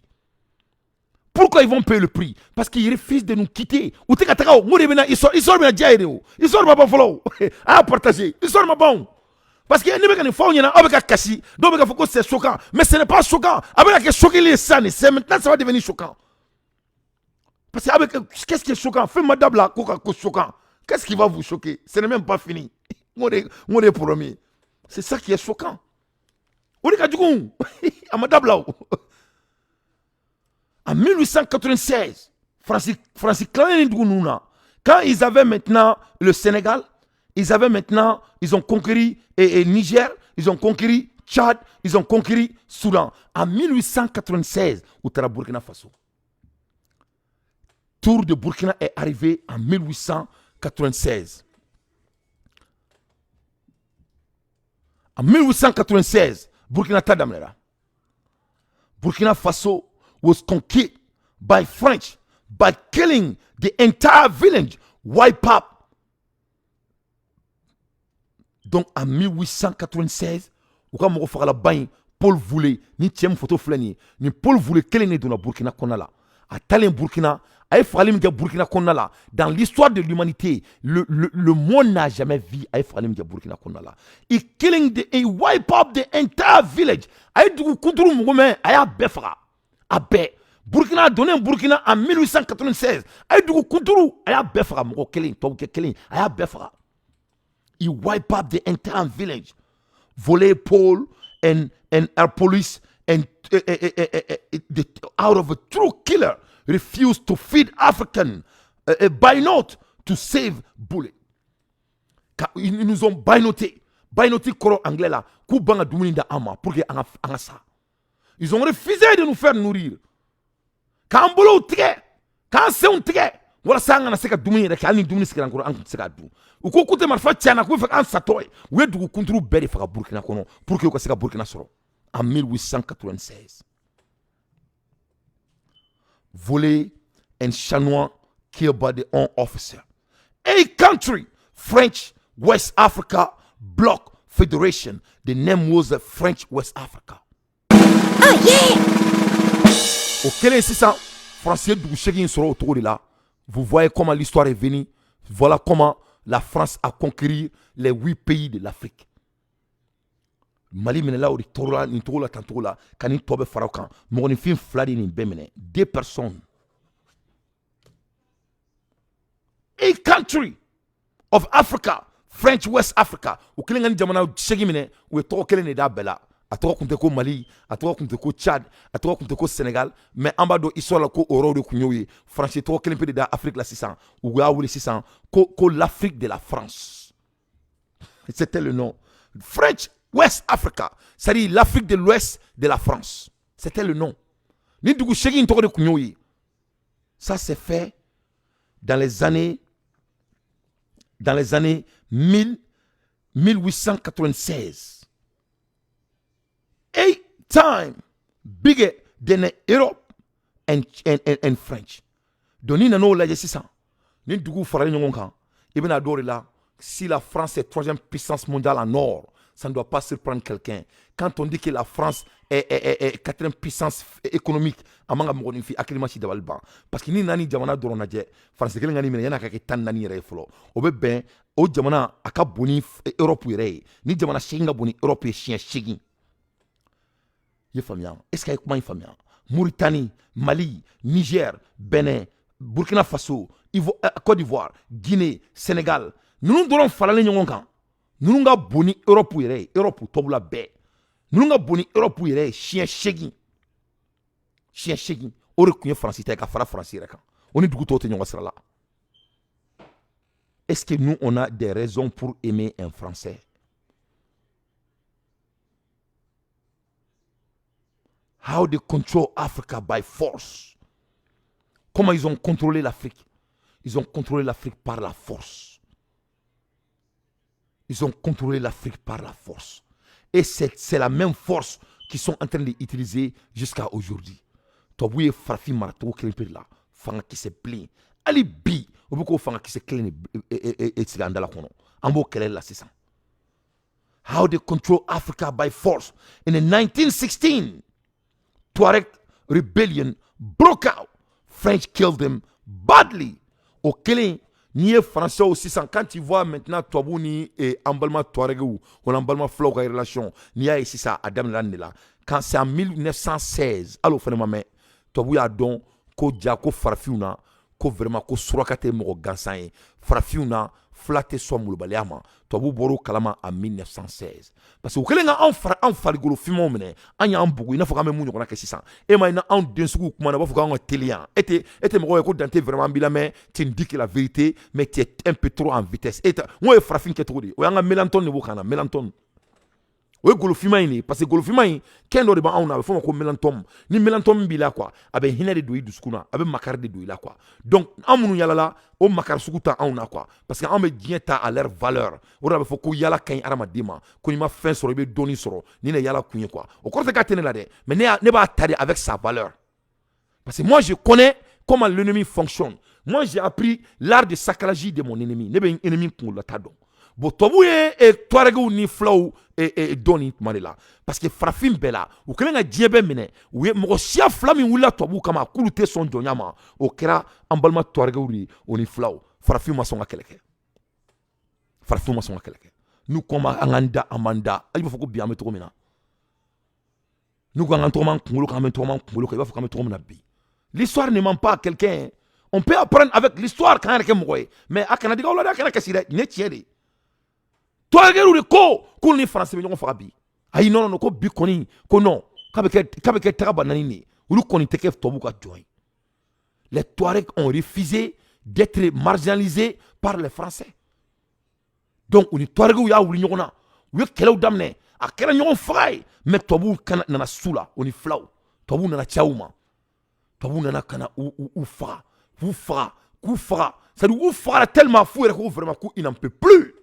Pourquoi ils vont payer le prix? Parce qu'ils refusent de nous quitter. Ils sortent pas bon. À partager. Ils sortent pas bon. Parce que c'est choquant. Mais ce n'est pas choquant. Avec choquer les scènes, maintenant ça va devenir choquant. Parce que qu'est-ce qui est choquant? Fais madame là, choquant. Qu'est-ce qui va vous choquer? Ce n'est même pas fini. C'est ça qui est choquant. En 1896, Francis quand ils avaient maintenant le Sénégal, ils ont conquéri Niger, ils ont conquéri Tchad, ils ont conquéri Soudan. En 1896, au Burkina Faso. Tour de Burkina est arrivé en 1896. En 1896, Burkina Tadamlera. Burkina Faso was conquered by French by killing the entire village, wipe up. Donc en 1896, Paul voulait, ni tiens photo flani, ni Paul voulait quel est dans Burkina Konala. À Talin Burkina, à Efralim de Burkina Konala. Dans l'histoire de l'humanité, le monde n'a jamais vu à Efralim de Burkina Konala. He wipe up the entire village. A du Koudrou Moumé, a Befra. A Be. Burkina a donné un Burkina en 1896. A du Koudrou, a Befra. Moko Kelin, Tobuke Kelin, a Befra. He wipe up the entire village. Volé Paul and our police and out of a true killer refused to feed African by note to save Bullet. Ils nous ont bainoté koro anglais là, Koubanga Douminda Ama pour que ça. Ils ont refusé de nous faire nourrir. Quand on boulot tige, quand c'est un tige, voilà ça on a seka Douminda rek ani Douminda seka encore an seka dou. Ou ko koute marfa tiana ko fa an satoy. Ou du kontru beri fa Burkina kono pour que ko seka Burkina soro. En 1896. Volé and chanois killed by the own officer. A country, French West Africa Bloc Federation. The name was the French West Africa. Oh yeah! Au Kenya 600, Français du Chegin sera autour de là. Vous voyez comment l'histoire est venue. Voilà comment la France a conquis les 8 pays de l'Afrique. Mali minela ou tola ni tola tantola kani tobe farakan moni fin fladi ni bemene 2 personnes. A country of Africa, French West Africa. Ou kilingani jamana shegi mine ou to kelene da bela. Atoko kunte ko Mali, atoko kunte ko Tchad, atoko kunte ko Sénégal, mais ambado isola ko oro de kunyoyi. Franchi to kelempe da Afrique la 600 ou ga wuli 600 ko l'Afrique de la France. C'était le nom. French West Africa, c'est-à-dire l'Afrique de l'Ouest de la France. C'était le nom. Ni dugu segin toko de kunyo yi. Ça s'est fait dans les années 1896. 8 times bigger than Europe and French. Donc ni nano la sisan. Ni dugu farali ñongon kan. Ibn adore là, si la France est troisième puissance mondiale en or, ça ne doit pas surprendre quelqu'un. Quand on dit que la France est quatrième puissance économique, amanga mongoni fi akilima ci dabal ban. Parce que ni nani jamana doron na je, France kelen ngani mena yana ka ke tan nani yere folo. Obe ben o jamana aka boni Europe yere. Ni jamana shinga boni Europe chien shigi. Ye famia. Est-ce que comment famia? Mauritanie, Mali, Niger, Bénin, Burkina Faso, Côte d'Ivoire, Guinée, Sénégal. Nous devons faire les gens kan. Nous nga boni Europe yere, Europe tobula be. Nous nga boni Europe yere, chien shegi. Chien shegi. Ore kunye français ka fara français reka. On est dugu tote nyonga sala. Est-ce que nous on a des raisons pour aimer un français? How they control Africa by force. Comment ils ont contrôlé l'Afrique? Ils ont contrôlé l'Afrique par la force. Ils ont contrôlé l'Afrique par la force. Et c'est la même force qu'ils sont en train d'utiliser jusqu'à aujourd'hui. Tobouye Farfi Marato Kelpir là, Fanga qui se plaint. Ali Bi, Obuko Fanga qui se plaint et Tigandala Kono. Ambo Kelel là, c'est ça. How they control Africa by force. In the 1916, Tuareg rebellion broke out. French killed them badly. Au killing. Ni français aussi, quand tu vois maintenant Toabou ni emballement Touareg ou emballement Flow relation, ni a ici ça Adam Landela. Quand c'est en 1916, alors phénomène Toabou a donc ko dia ko farfiuna ko vraiment ko surakate mo gansan farfiuna flatte so mulbaliama Toabou boro kalama en 1916. Parce que au kelenga en farigolo fimo mene anya en bugu ina foka me munyo na kesisa e ma ina en densugu kuma na ba foka en téléan était mo ko dante vraiment bilame tu dis que la vérité mais tu es un peu trop en vitesse et moi farfin ke trop di o yanga melanton ne bokana melanton o golofima ini parce que golofima yi kendo de ba on na fo ko melanton ni melanton bi la quoi abe hinade do yi duskuna abe makar de do yi la quoi donc amunu yala la o makar sukuta on na quoi parce que on me dienta à leur valeur o da fo ko yala kan arama dima ko ni ma fin soro be doni soro ni ne yala kunye quoi o korte ka tene la de mais ne ba tari avec sa valeur parce que moi je connais comment l'ennemi fonctionne. Moi j'ai appris l'art de sacralité de mon ennemi ne be ennemi ko la tado bo tobouye et Touareg ni flow et doni manela parce que farafin bela ou kelenga diebe mene ou mo sia flami wula tobu kama kulute son jonyama o kera embalma Touareg ni flow farafin ma songa keleke farafin ma songa keleke nous comme anganda amanda ali foko bi ameto mina nous quand on man kulo quand on kulo ka foko ameto mina bi l'histoire ne ment pas à quelqu'un on peut apprendre avec l'histoire quand quelqu'un moye mais akana diga wala akana kasire ne tiede Touareg de ko ni français ñoo fa bi ay non ko bi koni ko non kabeke traba nanini ulu koni teke tobu ka joy les Touaregs ont refusé d'être marginalisés par les Français donc uni Touareg ya wuli ñona wi kelaw damne a kera ñoo fay mais tobu kana na sula uni flaw tobu na chauma tobu na kana ou fa ku fa ça lui fera tellement fou et vraiment il n'en peut plus.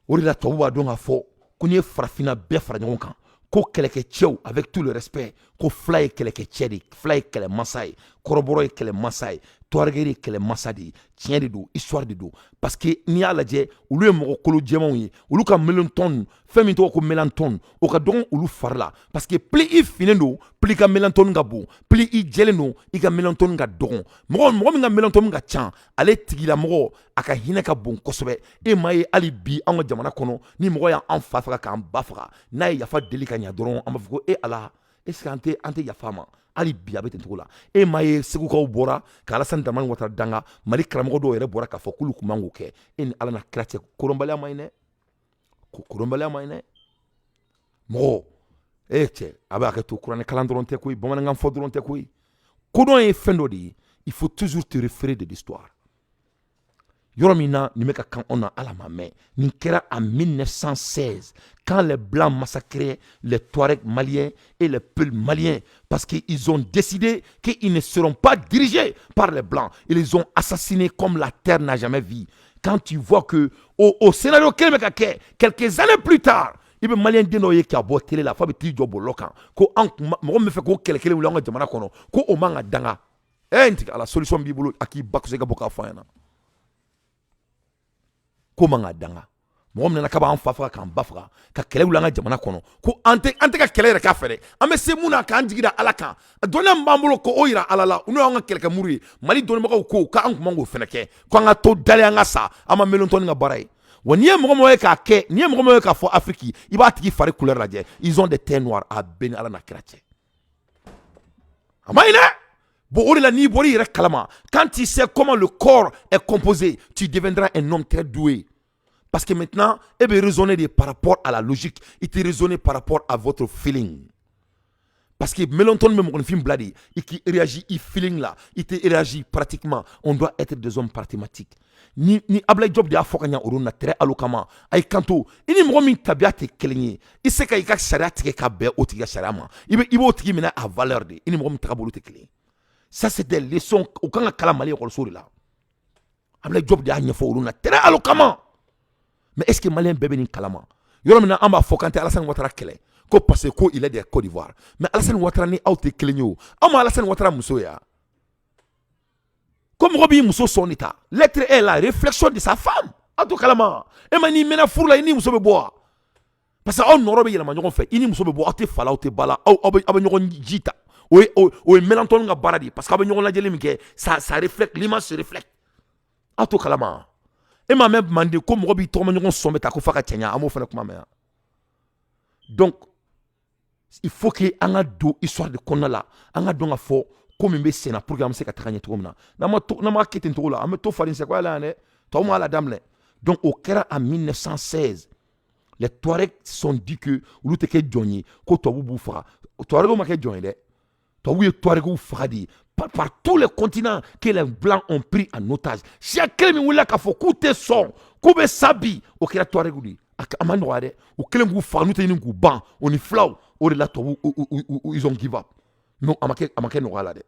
Ori la toba don a fo kuni farafina be fara nyon kan ko keleke chew avec tout le respect ko fly keleke chedi fly kele masai koroboro kele masai Touareg kele masadi tien de do histoire de do parce que ni ala je ulu e mo kolo jemon yi ulu ka melanton femi to ko melanton o ka don ulu farla parce que pli i finendo pli ka melanton ga bon pli i jeleno i ka melanton ga don mo mi ga melanton ga chan ale tigila mo aka hina ka bon kosobe e maye ali bi an jamana kono ni mo ya an fa ka an bafra na ya fa delika nya doron am fuko e ala est-ce que ante ya fama ali bi abete ntola e maye segu ko bora kala san daman wata danga mali kramo do yere bora ka fo kulu kumangu ke en ala na krate korombale mayne ko korombale mayne mo eche abaka to kurane kalandron te koy bomana ngam fodron te koy ko don e fendo di il faut toujours te référer de l'histoire Yoromina, Nimeka quand on a à la main, Ninkera en 1916, quand les Blancs massacraient les Touaregs maliens et les Peuls maliens, parce qu'ils ont décidé qu'ils ne seront pas dirigés par les Blancs. Ils les ont assassinés comme la terre n'a jamais vu. Quand tu vois que au scénario quelques années plus tard, il y a des Maliens qui ont beau télé la femme qui job au local. Ko an mo me fait ko quelqu'un ou l'angle jamana kono. Ko o manga danga. La solution bibulu aki bakusega boka fayana. Ko manga danga. Mo me na kaba an fafa kan bafra ka kele ou l'angle jamana kono. Ko ante ka kele ka fere. Ame se muna ka anjigida alaka. Donna mbambulo ko oira alala. Uno anga quelqu'un muri. Mali donna mako ko ka an mango feneke. Ko anga to dale anga sa ama melonton nga barai. Ni ye mɔgɔ mɔgɔ ye k'a kɛ ni ye mɔgɔ mɔgɔ ye k'a fɔ Afrique i b'a tigi fari couleur lajɛ ils ont des teints noirs a bɛɛ ni Ala na kira cɛ a ma ɲi dɛ bon o de la n'i bɔra i yɛrɛ kalama quand tu sais comment le corps est composé tu deviendras un homme très doué parce que maintenant e bɛ raisonner de par rapport à la logique il te raisonner par rapport à votre feeling parce que Melanton me mon film bladi et qui réagit il feeling là il te réagit pratiquement on doit être des hommes pragmatiques ni Ablaye Job de afokanya oruna tere alokama ay kanto ini mɔgɔ min tabiya tɛ kelen ye i se ka i ka sariya tigɛ ka bɛn o tigi ka sariya ma i b'o tigi minɛ à valeur de ini mɔgɔ min tagabolo tɛ kelen ça c'est des leçons o kan ka kalan Mali école de la Ablaye Job de y'a ɲɛfɔ oruna tere alokama mais est-ce que Malien bɛɛ bɛ nin kalama yɔrɔ min na an b'a fɔ kan tɛ Alassane Ouattara kɛlɛ ko parce que ko il est de Côte d'Ivoire mais Alassane Ouattara ni aw tɛ kelen ye o aw ma Alassane Ouattara muso ya comme Robi Mousso son état, l'être est la réflexion de sa femme. En tout cas, et mani mena fourla ini Mousso be bois. Parce que on n'aura pas yéla manjogon fait. Ini Mousso be bois, te fala ou te bala, ou abenyogon jita. Ou mélanton nga baradi. Parce qu'abenyogon la jeli mike, ça reflète, l'image se reflète. En tout cas, et ma même demandé comme Robi tourmenyogon son beta ko faka tenya, amo fana kuma mea. Donc, il faut que anga do histoire de konala, anga do nga fo. Comme un sénat pour que se ka taga ɲɛ cogo min na n'a ma kɛ ten cogo la an bɛ to farin c'est quoi là ne tɔw ma la daminɛ donc au kɛra en 1916 les Touaregs sont dit que olu tɛ kɛ jɔn ye ko tubabu b'u faga Touaregs ma kɛ jɔn ye dɛ tubabu ye Touaregs faga de par tous les continents que les blancs ont pris en otage chaque kelen min wulila k'a fɔ k'u tɛ sɔn k'u bɛ sa bi o kɛra Touaregs de a ma nɔgɔya dɛ u kelen k'u faga n'u tɛ ɲini k'u ban o ni filaw o de la tubabu ils ont give up non a ma kɛ nɔgɔya la dɛ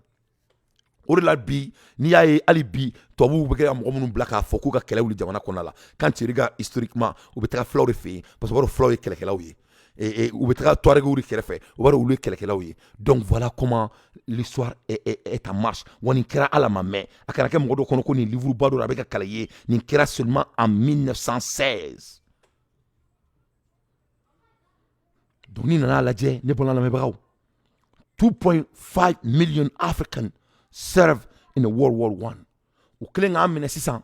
o de la bi n'i y'a ye hali bi tubabuw bɛ kɛ ka mɔgɔ minnu bila k'a fɔ k'u ka kɛlɛ wuli jamana kɔnɔna la quand tu regardes historiquement u bɛ taga filaw de fɛ yen parce que u b'a dɔn filaw ye kɛlɛkɛlaw ye u bɛ taga Touaregs de kɛrɛfɛ u b'a dɔn olu ye kɛlɛkɛlaw ye donc voilà comment l'histoire est en marche wa nin kɛra Ala ma mɛn a kana kɛ mɔgɔ dɔ kɔnɔ ko nin livre ba dɔ a bɛ ka kalan ye nin kɛra seulement en 1916 donc n'i nana lajɛ ne bɔra lamɛnbagaw 2.5 million Africans served in the World War I. U kelen k'an minɛ sisan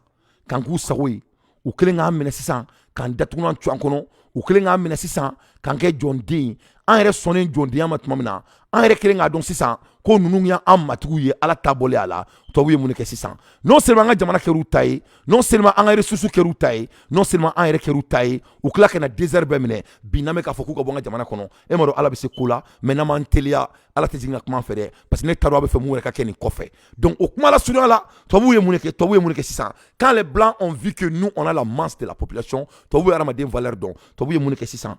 k'an k'u sago ye u kelen k'an minɛ sisan k'an datugunan to an kɔnɔ u kelen k'an minɛ sisan k'an kɛ jɔnden ye an yɛrɛ sɔnnen jɔndenya ma tuma min na an yɛrɛ kelen k'a dɔn sisan ko ninnu y'an matigiw ye Ala ta bɔlen a la tubabu ye mun de kɛ sisan non seulement an ka jamana kɛr'u ta ye non seulement an ka ressources kɛr'u ta ye non seulement an yɛrɛ kɛr'u ta ye u tila ka na désert bɛɛ minɛ bi n'an bɛ k'a fɔ k'u ka bɔ an ka jamana kɔnɔ e ma dɔn Ala bɛ se ko la mais n'an m'an teliya Ala tɛ jigin ka kuma an fɛ dɛ parce que ne t'a dɔn a bɛ fɛ mun yɛrɛ ka kɛ nin kɔfɛ donc o kuma la surunya la tubabu ye mun de kɛ sisan quand les blancs ont vu que nous on a la masse de la population tubabu ye adamaden valeur dɔn tubabu ye mun de kɛ sisan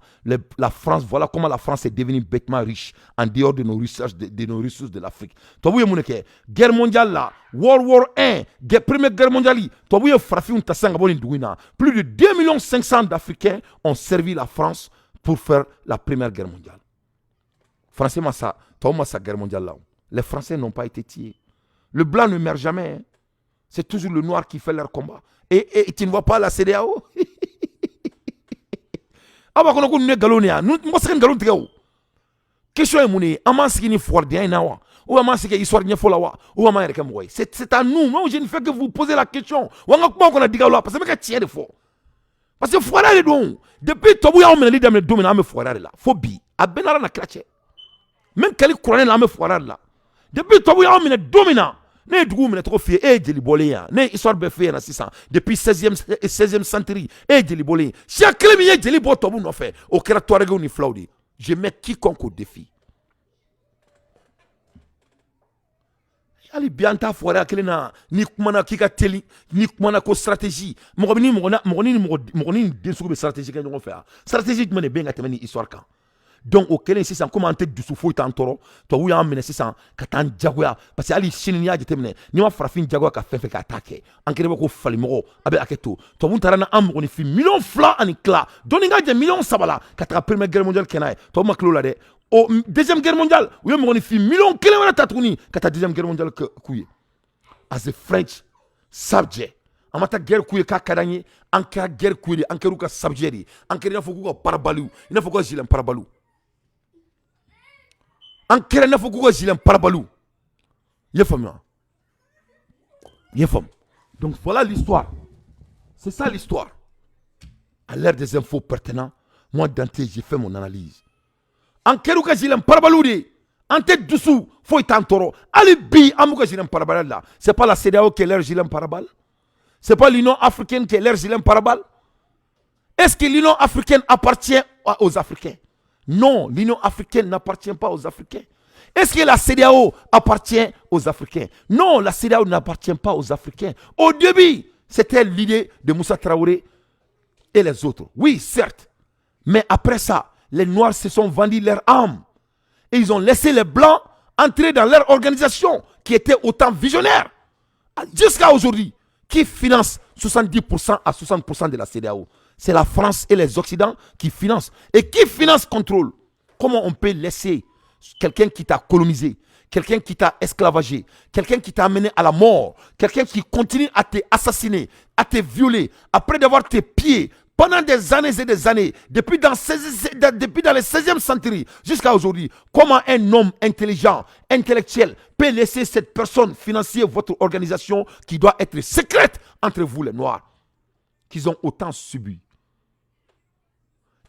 la France voilà comment la France est devenue bêtement riche en dehors de nos ressources de l'Afrique tubabu ye mun de kɛ guerre mondiale la World War I première guerre mondiale tubabu ye farafinw ta sisan ka bɔ nin dugu in na plus de 2 500 000 d'Africains ont servi la France pour faire la première guerre mondiale Français massa tubabu ma sa guerre mondiale là les Français n'ont pas été tués le blanc ne meurt jamais hein. C'est toujours le noir qui fait leur combat et tu ne vois pas la CEDEAO aba kono ko ne galonia nous mo se galon tigɛ o question est mun ye an m'an sigi ni fɔrdenya in na wa ou an m'an sigi histoire ɲɛfɔ la wa ou an m'an yɛrɛ kɛ mɔgɔ ye c'est à nous moi je ne fais que vous poser la question wa an ka kuma kɔnɔ digaw la parce que n bɛ ka tiɲɛ de fɔ parce que fɔriya de don depuis tubabu y'anw minɛli daminɛ don min na an bɛ fɔriya de la fo bi a bɛɛ n'Ala na kira cɛ même kɛli kuranɛ la an bɛ fɔriya de la depuis tubabu y'anw minɛ don min na ne ye dugu minɛ tɔgɔ f'i ye e ye jeli bɔlen yan ne ye histoire bɛɛ f'i ɲɛna sisan depuis 16e century e ye jeli bɔlen ye siya kelen min ye jeli bɔ tubabu nɔfɛ o kɛra Touaregs ni filaw de ye je mets quiconque au défi Ali bi anta fora kelena ni kumana kika teli ni kumana ko stratégie mogoni densugo be stratégie ka ñongo fa stratégie dum be nga tamani histoire kan donc au kelen sisan comment ante dusu fo tan toro to wu ya mene sisan ka tan jagoya parce que ali chini ya jetemne ni ma farafin jagoya ka fefe ka attaquer en kere ko fali mogo abe aketo to bu tarana am mogoni fi million fla ani kla doni nga je million sabala ka ta première guerre mondiale kenay to maklo la de au deuxième guerre mondiale où il y a fait million de kilomètres tatuni quand la deuxième guerre mondiale couille as a French subject amata guerre couille ka kadanye anka guerre couille anka ruka subject anka na foku ko parabalu ina foku jilen parabalu anka na foku ko jilen parabalu ye fami donc voilà l'histoire c'est ça l'histoire à l'ère des infos pertinents moi Dante j'ai fait mon analyse en keruka jilen parabaludi ante dusu foi tantoro ali bi amuka jilen parabalala c'est pas la CEDEAO qui est leur jilen parabal c'est pas l'Union africaine qui est leur jilen parabal est-ce que l'Union africaine appartient aux Africains? Non, l'Union africaine n'appartient pas aux Africains. Est-ce que la CEDEAO appartient aux Africains? Non, la CEDEAO n'appartient pas aux Africains. Au début, c'était l'idée de Moussa Traoré et les autres. Oui, certes, mais après ça les Noirs se sont vendus leur âme. Et ils ont laissé les Blancs entrer dans leur organisation qui était autant visionnaire. Jusqu'à aujourd'hui, qui finance 70% à 60% de la CEDEAO? C'est la France et les Occidentaux qui financent. Et qui finance contrôle? Comment on peut laisser quelqu'un qui t'a colonisé, quelqu'un qui t'a esclavagé, quelqu'un qui t'a amené à la mort, quelqu'un qui continue à te assassiner, à te violer, après d'avoir tes pieds pendant des années et des années, depuis dans les 16e centuries jusqu'à aujourd'hui, comment un homme intelligent, intellectuel peut laisser cette personne financer votre organisation qui doit être secrète entre vous les Noirs, qu'ils ont autant subi?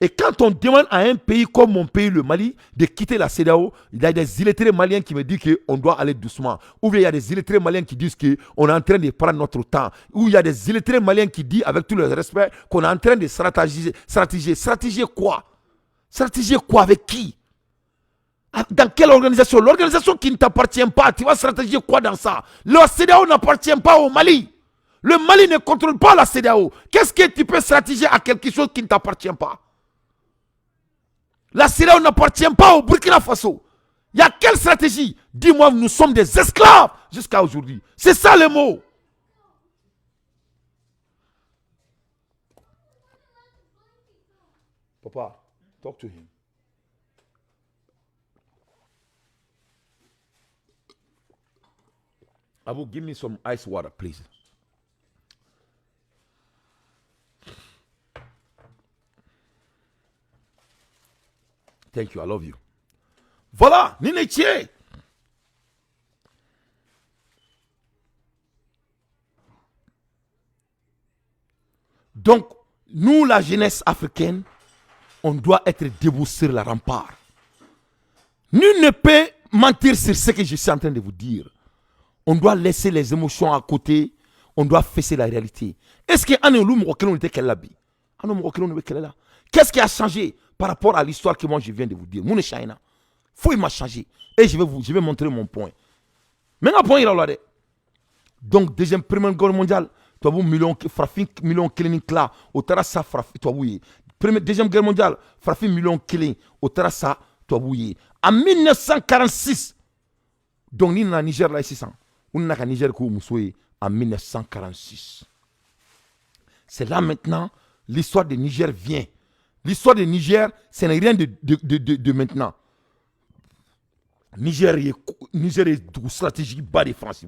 Et quand on demande à un pays comme mon pays, le Mali, de quitter la CEDEAO, il y a des illettrés maliens qui me disent qu'on doit aller doucement. Ou bien il y a des illettrés maliens qui disent qu'on est en train de prendre notre temps. Ou il y a des illettrés maliens qui disent, avec tout le respect, qu'on est en train de stratégiser. Stratégiser quoi? Stratégiser quoi? Avec qui? Dans quelle organisation? L'organisation qui ne t'appartient pas, tu vas stratégiser quoi dans ça? La CEDEAO n'appartient pas au Mali. Le Mali ne contrôle pas la CEDEAO. Qu'est-ce que tu peux stratégiser à quelque chose qui ne t'appartient pas? La CEDEAO n'appartient pas au Burkina Faso. Il y a quelle stratégie? Dis-moi, nous sommes des esclaves jusqu'à aujourd'hui. C'est ça le mot. Papa, talk to him. Abu, give me some ice water, please. Thank you, I love you. Voilà, Ninetier. Donc, nous, la jeunesse africaine, on doit être debout sur la rempart. Nul ne peut mentir sur ce que je suis en train de vous dire. On doit laisser les émotions à côté. On doit fesser la réalité. Est-ce que qu'est-ce qui a changé par rapport à l'histoire que moi je viens de vous dire? Mon China. Faut il m'a changé. Et je vais montrer mon point. Maintenant, point il a là. Donc, première guerre mondiale, tu as vu million killing là, au terrasse frappé, tu as vu. Deuxième guerre mondiale, frappé million killing, au terrasse, tu as vu. En 1946, donc, ni na Niger là, 600. On n'a qu'à Niger en 1946. C'est là maintenant, l'histoire de Niger vient. L'histoire de Niger, ce n'est rien de maintenant. Niger est une stratégie bas de France.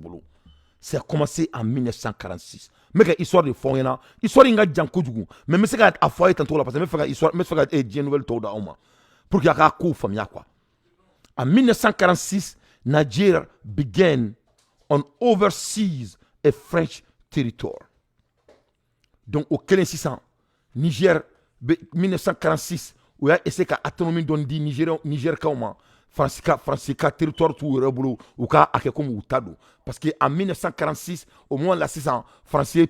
Ça a commencé en 1946. Mais l'histoire de fond, l'histoire de Django Djougou. Mais je sais à foyer tantôt là, parce que je fais une nouvelle tour d'Auma. Pour qu'il y ait un coup, quoi. En 1946, Niger began on overseas a French territory. Donc, au 1600, Niger, 1946, où il y a essayé qu'à autonomie d'on dit Niger comment France ka territoire tout rebolo ou ka ake comme outado parce que en 1946 au moins la 600 français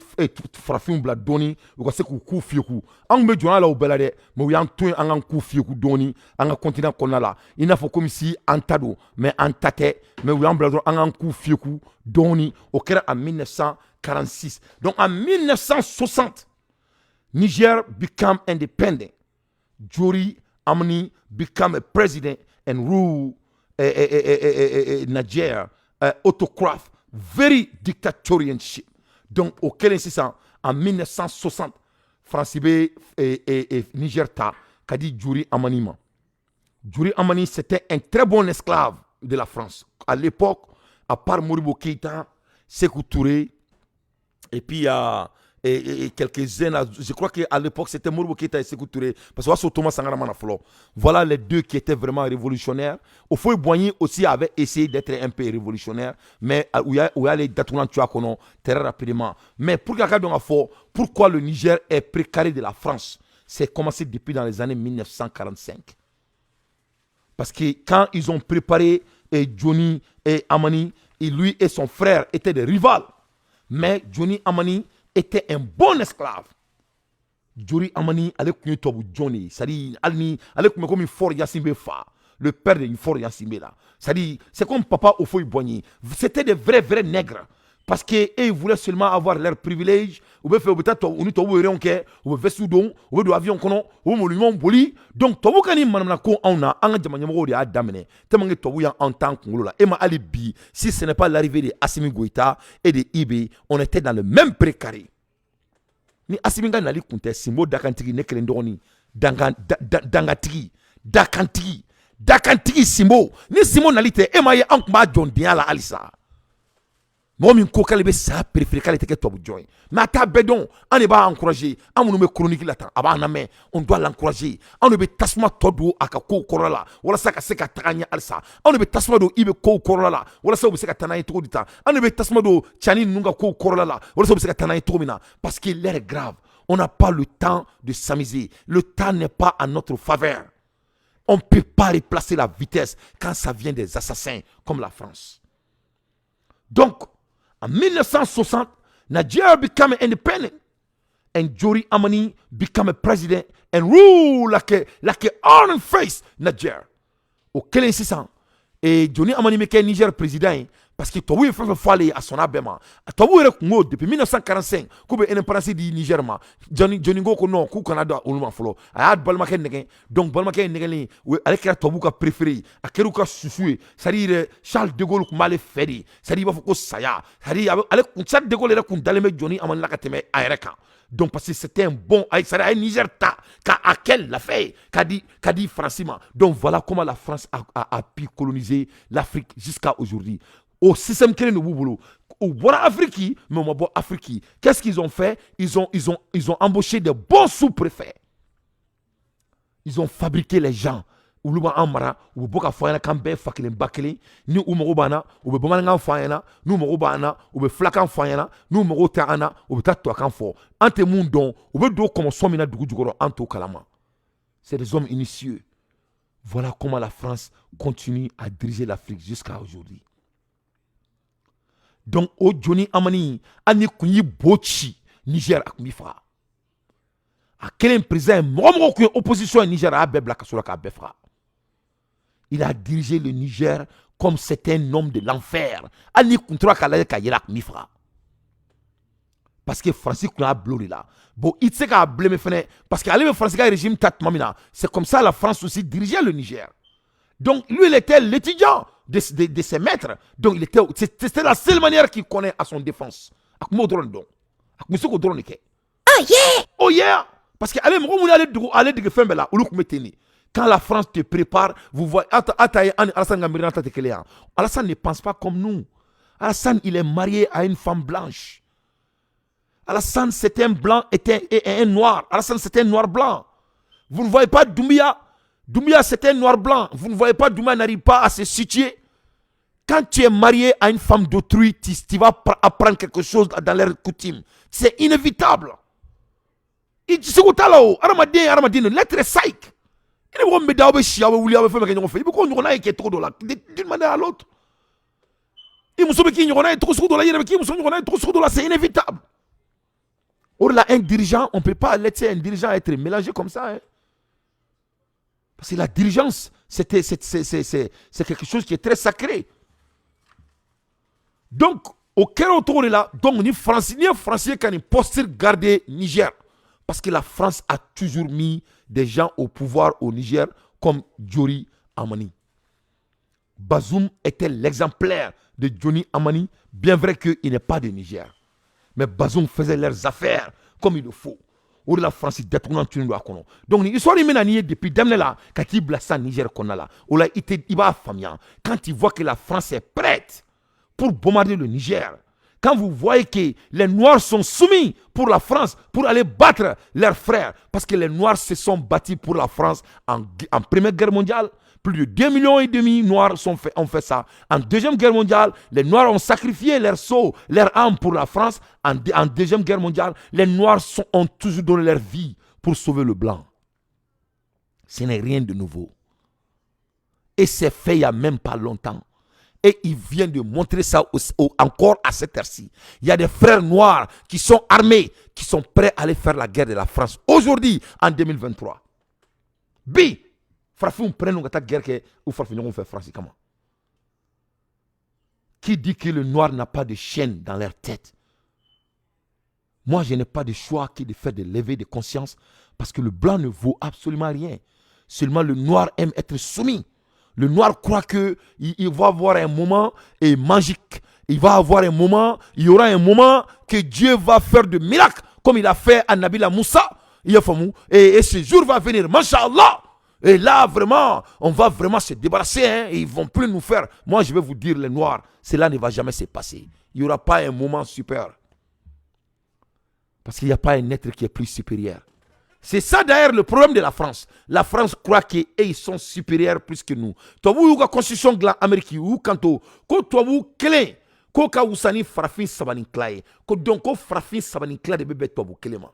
farafin bla doni ou ka se ku fieku an be jona la o belade mo yan tun an ku fieku doni an continent konala ina fo comme si antado mais antate mais ou yan bla an ku fieku doni au kera en 1946 donc en 1960 Niger became independent. Jori Amani became a president and rule Niger, autocratie, very dictatorialship. Donc, au Kenya, en 1960, France et Niger ta, qu'a dit Jori Amani. Jori Amani, c'était un très bon esclave de la France. À l'époque, à part Moribo Keïta, Sékou Touré, et puis et quelques-uns, je crois qu'à l'époque c'était Moribo Keïta et Sékou Touré, parce que Thomas Sankara Manaflo. Voilà les deux qui étaient vraiment révolutionnaires. Ofoy Boigny aussi avait essayé d'être un peu révolutionnaire, mais où il y a les Datourans Tuakono très rapidement. Mais pourquoi le Niger est précaré de la France? C'est commencé depuis dans les années 1945. Parce que quand ils ont préparé Johnny et Amani, et lui et son frère étaient des rivales. Mais Johnny Amani était un bon esclave. Jori Amani allait kunye tobu Johnny, c'est-à-dire allait comme Fort Yassimbe Fa, le père de Fort Yassimbe là. C'est-à-dire c'est comme papa Ofoy Boigny. C'était des vrais nègres parce que ils voulaient seulement avoir leurs privilèges. Ou bien faire peut-être on y tobu réonke, ou bien soudon, ou bien avion kono, ou monument boli. Donc tobu kani manamna ko auna anga jamanyamo de adamene. Temange tobu ya en tant que là. Et ma alibi, si ce n'est pas l'arrivée de Assimi Goïta et de Ibe, on était dans le même précaré. Ni Assimi ga nali kunte simbo dakantigi ne kelendoni dangatigi dakantigi simbo ni simbo nalite e ma ye ankuma jondia la alisa. Moi, je suis ça préféré qu'elle était top join. Mais à bedon, on ne va encourager. On nous met chronique là, on doit l'encourager. On ne veut tasma todo à kako korola. Voilà ça que c'est qu'à tanya alsa. On ne veut tasma do ibe ko korola. Voilà ça que c'est qu'à tanaï trop du temps. On ne veut tasma do chani nunga ko korola. Voilà ça que c'est qu'à tanaï trop mina. Parce que l'air est grave. On n'a pas le temps de s'amuser. Le temps n'est pas à notre faveur. On ne peut pas replacer la vitesse quand ça vient des assassins comme la France. Donc, en 1960, Nigeria became independent, and Jori Amani became a president and rule like a iron face Nigeria. Au Kenya 600, et Johnny Amani meke Niger président parce que toi il faut aller à son abema. Toi il depuis 1945, koube indépendance du Niger ma. Johnny go ko non ku Canada ou le folo. A balma ken negen. Donc balma ken negen avec la toi ka préféré, a keruka susue, c'est-à-dire Charles de Gaulle ko mal fait, c'est-à-dire ba ko saya, c'est-à-dire avec Charles de Gaulle era kun daleme Johnny Amani la ka teme aéreka. Donc parce que c'était un bon un Niger ta à quel la fait qu'a dit Francima. Donc voilà comment la France a pu coloniser l'Afrique jusqu'à aujourd'hui. Au système qu'elle nous boulot au voilà Afrique mais on va Afrique. Qu'est-ce qu'ils ont fait? Ils ont embauché de bons sous-préfets. Ils ont fabriqué les gens. Ou luba amara ou boka foyana kambe fakile bakele ni ou morobana ou be bomanga foyana nous morobana ou be flakan foyana nous morota ana ou be tatto kan fo ante mundon ou be do comme somina dugu jugoro anto kalama. C'est des hommes initieux. Voilà comment la France continue à diriger l'Afrique jusqu'à aujourd'hui. Donc au Johnny Amani ani kunyi bochi Niger akmifa. A quel président momo ku opposition Niger a bebla kasola ka befra. Il a dirigé le Niger comme c'est un homme de l'enfer. Ani kuntra kala ka yela akmifa. Parce que Francis a bluré là. Bon, il sait qu'à blâmer parce qu'à le Francis régime tatmamina. C'est comme ça la France aussi dirigeait le Niger. Donc lui il était l'étudiant de ses maîtres. Donc c'était la seule manière qu'il connaît à son défense. Ah yeah! Oh yeah! Parce que quand la France te prépare, vous voyez, Alassane ne pense pas comme nous. Alassane, il est marié à une femme blanche. Alassane, c'est un blanc et un noir. Alassane, c'est un noir blanc. Vous ne voyez pas Doumbia. Doumbia, c'est un noir blanc. Vous ne voyez pas Doumbia n'arrive pas à se situer. Quand tu es marié à une femme d'autrui, tu vas apprendre quelque chose dans leur coutume. C'est inévitable. L'être psych. Il est bon, mais si vous voulez faire quelque chose, il faut qu'on ait trop de la d'une manière à l'autre. Il me semble qu'il y a trop de la, il me semble qu'il y a trop de la, c'est inévitable. Or là, un dirigeant, on ne peut pas laisser un dirigeant être mélangé comme ça. Hein. Parce que la dirigeance, c'est quelque chose qui est très sacré. Donc, au cœur autour de là, donc, ni Français qui ont une posture gardée Niger. Parce que la France a toujours mis des gens au pouvoir au Niger, comme Diori Amani. Bazoum était l'exemplaire de Johnny Amani, bien vrai qu'il n'est pas de Niger. Mais Bazoum faisait leurs affaires comme il le faut. Ou la France détournant tout le monde. Donc, l'histoire est menée depuis Damne là, quand il blesse Niger qu'on a là. Ou là, il va affamé. Quand il voit que la France est prête pour bombarder le Niger, quand vous voyez que les Noirs sont soumis pour la France, pour aller battre leurs frères, parce que les Noirs se sont battus pour la France en Première Guerre mondiale, plus de 2,5 millions de Noirs ont fait ça. En Deuxième Guerre mondiale, les Noirs ont sacrifié leur sceau, leur âme pour la France. En Deuxième Guerre mondiale, les Noirs ont toujours donné leur vie pour sauver le Blanc. Ce n'est rien de nouveau. Et c'est fait il n'y a même pas longtemps. Et il vient de montrer ça encore à cette heure-ci. Il y a des frères noirs qui sont armés, qui sont prêts à aller faire la guerre de la France. Aujourd'hui, en 2023. Farafin prennent une guerre que ou Farafin on fait France comment? Qui dit que le noir n'a pas de chaîne dans leur tête? Moi, je n'ai pas de choix que de faire des levées de conscience parce que le blanc ne vaut absolument rien. Seulement le noir aime être soumis. Le noir croit que il va avoir un moment magique. Il va avoir un moment, il y aura un moment que Dieu va faire de miracles comme il a fait à Nabila Moussa. Et ce jour va venir, Masha'Allah. Et là, vraiment, on va vraiment se débarrasser. Hein, et ils ne vont plus nous faire. Moi, je vais vous dire, les Noirs, cela ne va jamais se passer. Il n'y aura pas un moment super. Parce qu'il n'y a pas un être qui est plus supérieur. C'est ça d'ailleurs le problème de la France. La France croit qu'ils sont supérieurs plus que nous. Toi, vous, la constitution de l'Amérique, ou quand toi, vous, clé, quand vous savez, farafin sabani claye, donc, farafin sabani claye de bébé, toi, vous, clément.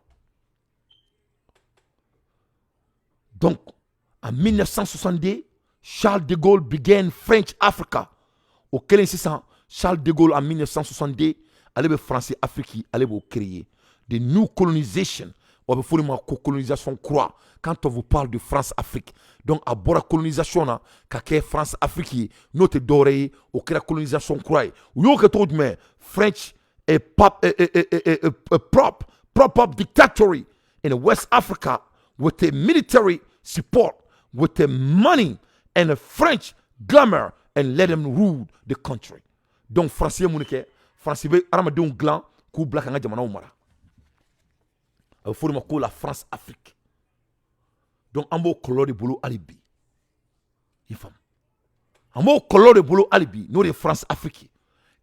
Donc, en 1962, Charles de Gaulle began French Africa. Au 1600, Charles de Gaulle en 1962, allait le français Afrique, allait vous créer des new colonization. On va faire une colonisation croix. Quand on vous parle de France-Afrique, donc à bord de colonisation, quand France-Afrique, notre doré, au la colonisation croix. Ou yo que tout mais French et prop dictatorship in West Africa with a military support, with the money and a French glamour and let them rule the country. Donc français mounike, français be aramadon glan ku black nga jamana umara. Il faut que la France-Afrique. Donc, on va color de boulot alibi. On va color de boulot alibi. Nous, les France-Afrique.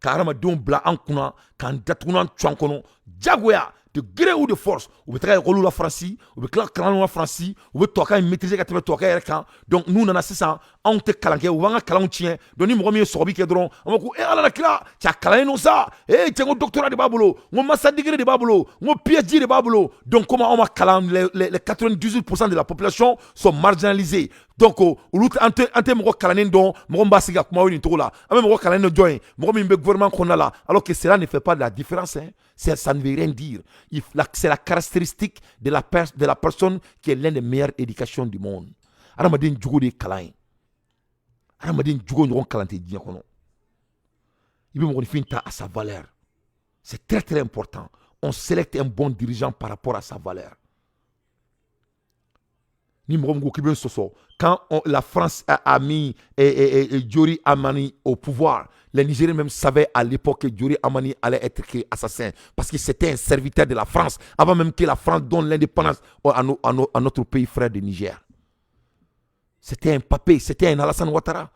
Car on a don blanc en kuna, quand datounan tchankono, jaguya, de gré ou de force. Ou peut être la France, ou peut être la France, ou peut être maîtriser qu'à toquer quand. Donc, nous, on a 600, on te calanque, ou on a calan tien, donne moi mieux sorbi qui est drôle. On va dire, eh, la cla, tu as calé nous ça, eh, tu as un doctorat de Babolo, on master degré de Babolo, on PhD de Babolo. Donc, comment on va calan, les 98% de la population sont marginalisés. Donc, l'autre, ante mo kalanen don, mo mbasiga kuma wini to là. Ame mo kalanen join, mo mi gouvernement qu'on a là. Alors que cela ne fait pas de la différence. Hein. Ça ne veut rien dire. C'est la caractéristique de la personne qui est l'une des meilleures éducations du monde. Aramadin djugo de kalain. Aramadin djugo ngon kalante dia kono. Il veut me finta à sa valeur. C'est très très important. On sélecte un bon dirigeant par rapport à sa valeur. Quand la France a mis Diori Amani au pouvoir, les Nigériens même savaient à l'époque que Diori Amani allait être assassin parce que c'était un serviteur de la France avant même que la France donne l'indépendance à notre pays frère de Niger. C'était un papé, c'était un Alassane Ouattara.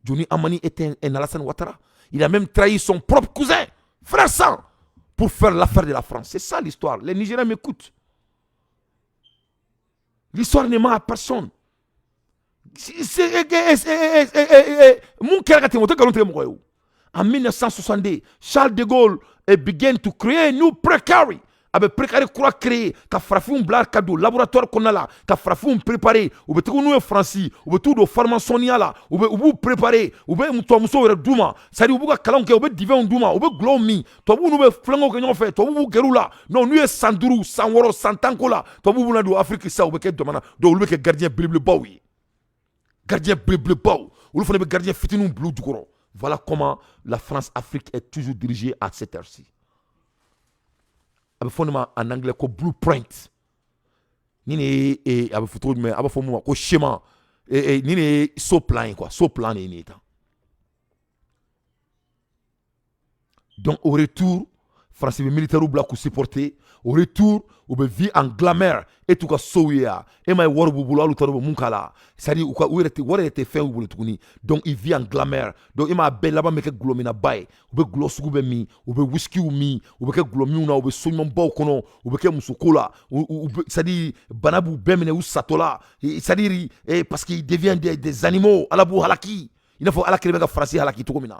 Diori Amani était un Alassane Ouattara. Il a même trahi son propre cousin, frère sang, pour faire l'affaire de la France. C'est ça l'histoire. Les Nigériens m'écoutent. L'histoire ne ment à personne. En 1962, Charles de Gaulle began to create a new precary a bɛ précaré kura créé ka farafinw bila ka don laboratoire kɔnɔna la ka farafinw préparé u bɛ tugu n'u ye Faransi u bɛ t'u don formationnenya la u b'u préparé u bɛ tubabumusow yɛrɛ d'u ma c'est à dire u b'u ka kalanw kɛ u bɛ diwɛnw d'u ma u bɛ gulɔw min tubabuw n'u bɛ fɛngɛw kɛ ɲɔgɔn fɛ tubabuw b'u gɛr'u la non n'u ye san 5 san 6 san 10 ko la tubabuw b'u na don Afrique sa u bɛ kɛ jamana donc olu bɛ kɛ gardien belebelebaw ye gardien belebelebaw olu fana bɛ gardien fitininw bila u jukɔrɔ voilà comment la France-Afrique est toujours dirigée à cette heure-ci. A bɛ fɔ nin ma en anglais ko blueprint ni ne ye a bɛ fɔ cogo jumɛn a b'a fɔ mun ma ko schéma ni ne ye so plan ye quoi so plan de ye nin ye tan donc au retour Faransi bɛ militaires bila k'u supporter au retour u bɛ vie en glamour e t'u ka sow ye yan e ma ye wari b'u bolo hali u t'a dɔn u bɛ mun k'a la c'est à dire u yɛrɛ tɛ wari yɛrɛ tɛ fɛn y'u bolo tuguni donc ils vivent en glamour donc e m'a bɛɛ laban bɛ kɛ gulɔminaba ye u bɛ gulɔ sugu bɛɛ min u bɛ whiskyw min u bɛ kɛ gulɔminw na u bɛ so ɲumanbaw kɔnɔ u bɛ kɛ musoko la c'est à dire bana b'u bɛɛ minɛ u satɔ la c'est à dire parce qu'ils deviennent des animaux ala b'u halaki i n'a fɔ ala kelen bɛ ka Faransi halaki cogo min na.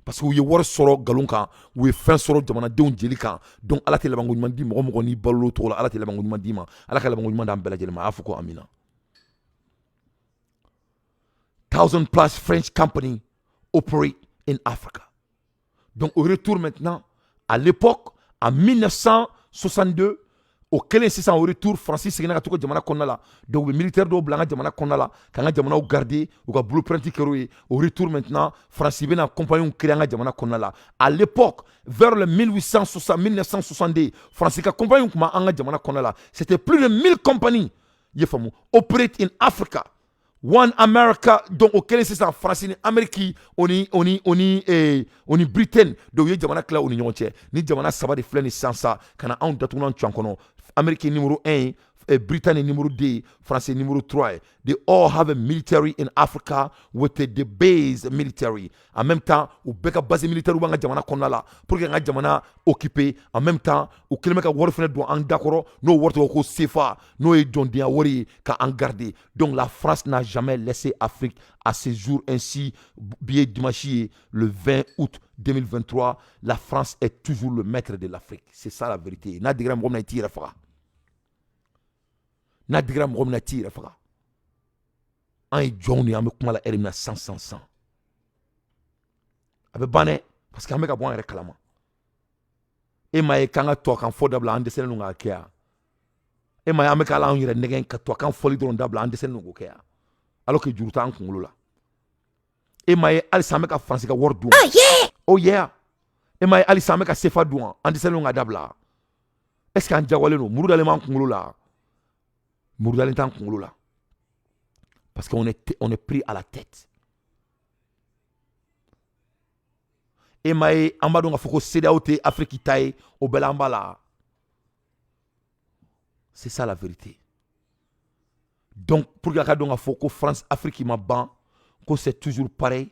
Parce que u ye wari sɔrɔ galon kan u ye fɛn sɔrɔ jamanadenw jeli kan donc ala tɛ labanko ɲuman di mɔgɔ mɔgɔ n'i balolo tɔgɔ la ala tɛ labanko ɲuman d'i ma ala ka labanko ɲuman d'an bɛɛ lajɛlen ma a y'a fɔ ko amina 1,000+ French company operate in Africa donc au retour maintenant à l'époque en 1962 au kelen sisan au retour Faransi seginna ka to ka jamana kɔnɔna la donc u bɛ militaire dɔw bila an ka jamana kɔnɔna la k'an ka jamanaw garder u ka blueprint kɛr'o ye au retour maintenant Faransi bɛna compagnie créer an ka jamana kɔnɔna la à l'époque vers le 1962 Faransi ka compagnie tun b'an ka jamana kɔnɔna la c'était plus de 1000 compagnies i ye faamu operate in Africa One America donc au kelen sisan Faransi ni Amérique oni Britain donc u ye jamana tila u ni ɲɔgɔn cɛ ni jamana saba de filɛ nin sisan sa ka na anw datugunan cuan kɔnɔ Amérique numéro 1 Britain numéro 2 France numéro 3 they all have a military in Africa with the base military en même temps u bɛɛ ka base militaire b'an ka jamana kɔnɔna la pour que an ka jamana occuper en même temps u kelen bɛ ka wari fana don an da kɔrɔ n'o wari tɔgɔ ko CFA n'o ye jɔndenya wari ye ka an garder donc la France n'a jamais laissé Afrique à ce jour ainsi billet dimanche le 20 août 2023 la France est toujours le maître de l'Afrique c'est ça la vérité n'a digira mɔgɔ min na i t'i yɛrɛ faga n'a digira mɔgɔ min na i t'i yɛrɛ faga an ye jɔnw de ye an bɛ kuma la ɛri min na san a bɛ ban dɛ parce que an bɛ ka bɔ an yɛrɛ kalama e ma ye k'an ka tubabukan fɔ dabila an dɛsɛlen don k'a kɛ yan e ma ye an bɛ k'ala an yɛrɛ nɛgɛn ka tubabukan fɔli dɔrɔn dabila an dɛsɛlen don k'o kɛ yan alors que juru t'an kunkolo la e ma ye halisa an bɛ ka Faransi ka wari dun oh yeah e ma ye halisa an bɛ ka CFA dun an dɛsɛlen don k'a dabila est ce que an jagoyalen don muru dalen b'an kunkolo la muru dalen t'an kunkolo la parce qu'on est pris à la tête e ma ye an b'a dɔn k'a fɔ ko CEDEAO tɛ Afrique ta ye o bɛɛ la an b'a la c'est ça la vérité donc pour que a ka dɔn k'a fɔ ko France Afrique ma ban ko c'est toujours pareil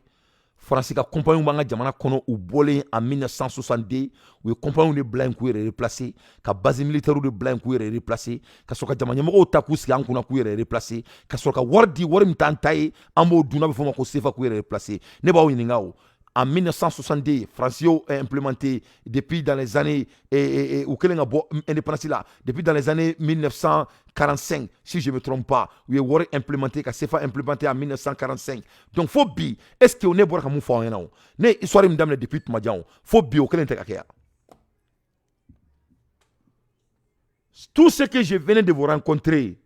Faransi ka compagnie b'an ka jamana kɔnɔ u bɔlen en 1962 u ye compagnie de bila yen k'u yɛrɛ replacer ka base militaire de bila yen k'u yɛrɛ replacer ka sɔrɔ ka jamana ɲɛmɔgɔw ta k'u sigi an kunna k'u yɛrɛ replacer ka sɔrɔ ka wari di wari min t'an ta ye an b'o dun n'a bɛ fɔ o ma ko CFA k'u yɛrɛ replacer ne b'aw ɲininka o en 1962 France y'o implémenté depuis dans les années ou kelen ka bɔ indépendance la depuis dans les années 1945 si je me trompe pas u ye wari implémenté ka CFA implémenté en 1945 donc fo bi est-ce que ne bɔra ka mun fɔ an ɲɛna o ne ye histoire min daminɛ depuis tuma jan o fo bi o kelen tɛ ka kɛ yan tout ce que je venais de vous rencontrer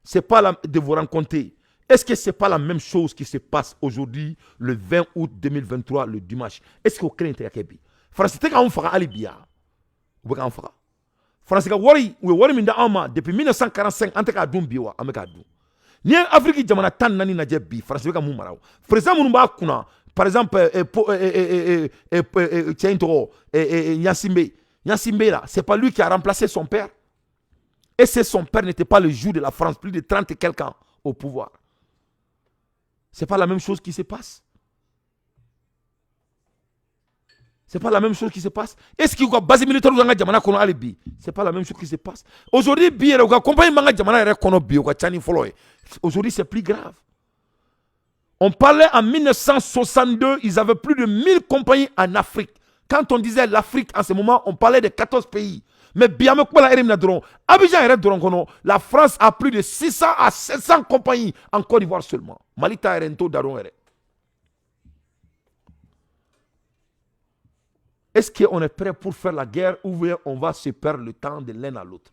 c'est pas de vous rencontrer. Est-ce que ce n'est pas la même chose qui se passe aujourd'hui, le 20 août 2023, le dimanche? Est-ce que vous craignez que vous France te ka faga ali biya ou be kan faga France ka wari ou wari min da ama depuis 1945 ante ka dun biwa ame ka dun ni Afrique jamana tan nani na je bi France be ka mu maraw président mun ba kuna par exemple Tiento Nyasimbe là c'est pas lui qui a remplacé son père et c'est son père n'était pas le jour de la France plus de 30 et quelques ans au pouvoir. C'est pas la même chose qui se passe. C'est pas la même chose qui se passe. Est-ce qu'il y a une base militaire dans la Jamana kono alibi? C'est pas la même chose qui se passe. Aujourd'hui, bien, on compagnie manga Jamana kono bi, on chani follow. Aujourd'hui, c'est plus grave. On parlait en 1962, ils avaient plus de 1000 compagnies en Afrique. Quand on disait l'Afrique en ce moment, on parlait de 14 pays. Mais bien me quoi la Erimina Dron. Abidjan et Dron, la France a plus de 600 à 700 compagnies en Côte d'Ivoire seulement. Malita Rento Daron. Est-ce qu'on est prêt pour faire la guerre ou bien on va se perdre le temps de l'un à l'autre?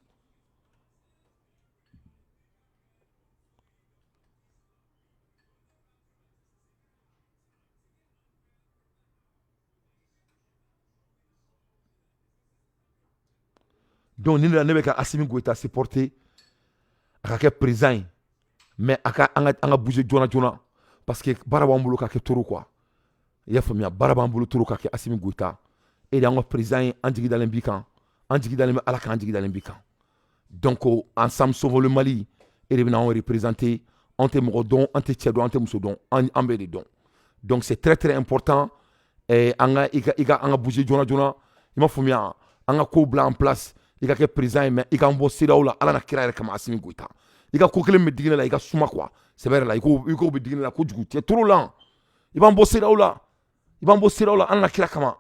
Donc, nous avons Assimi Goïta supporté, à président, mais à bouger Jona parce que Barabambolo ka toro quoi. Il y a famille Barabambolo toro ka Assimi Goïta et il y a un président Andjigi Dalembikan, Andjigi Dalem Alaka Andjigi Dalembikan. Donc, ensemble sauvons le Mali et les gens représentés entre Morodon, entre Tchèdo, entre Mousodon, en Bédon. Donc, c'est très très important. Et on a bougé Jona, il m'a famille on a ko blanc en place. Il y a président mais il y a un bon sida là ala na kira comme Assimi Goïta il y a ko kele me digine là il y a suma quoi c'est vrai là il ko be digine là ko jugu tu es trop lent il va un bon sida là ala na kira kama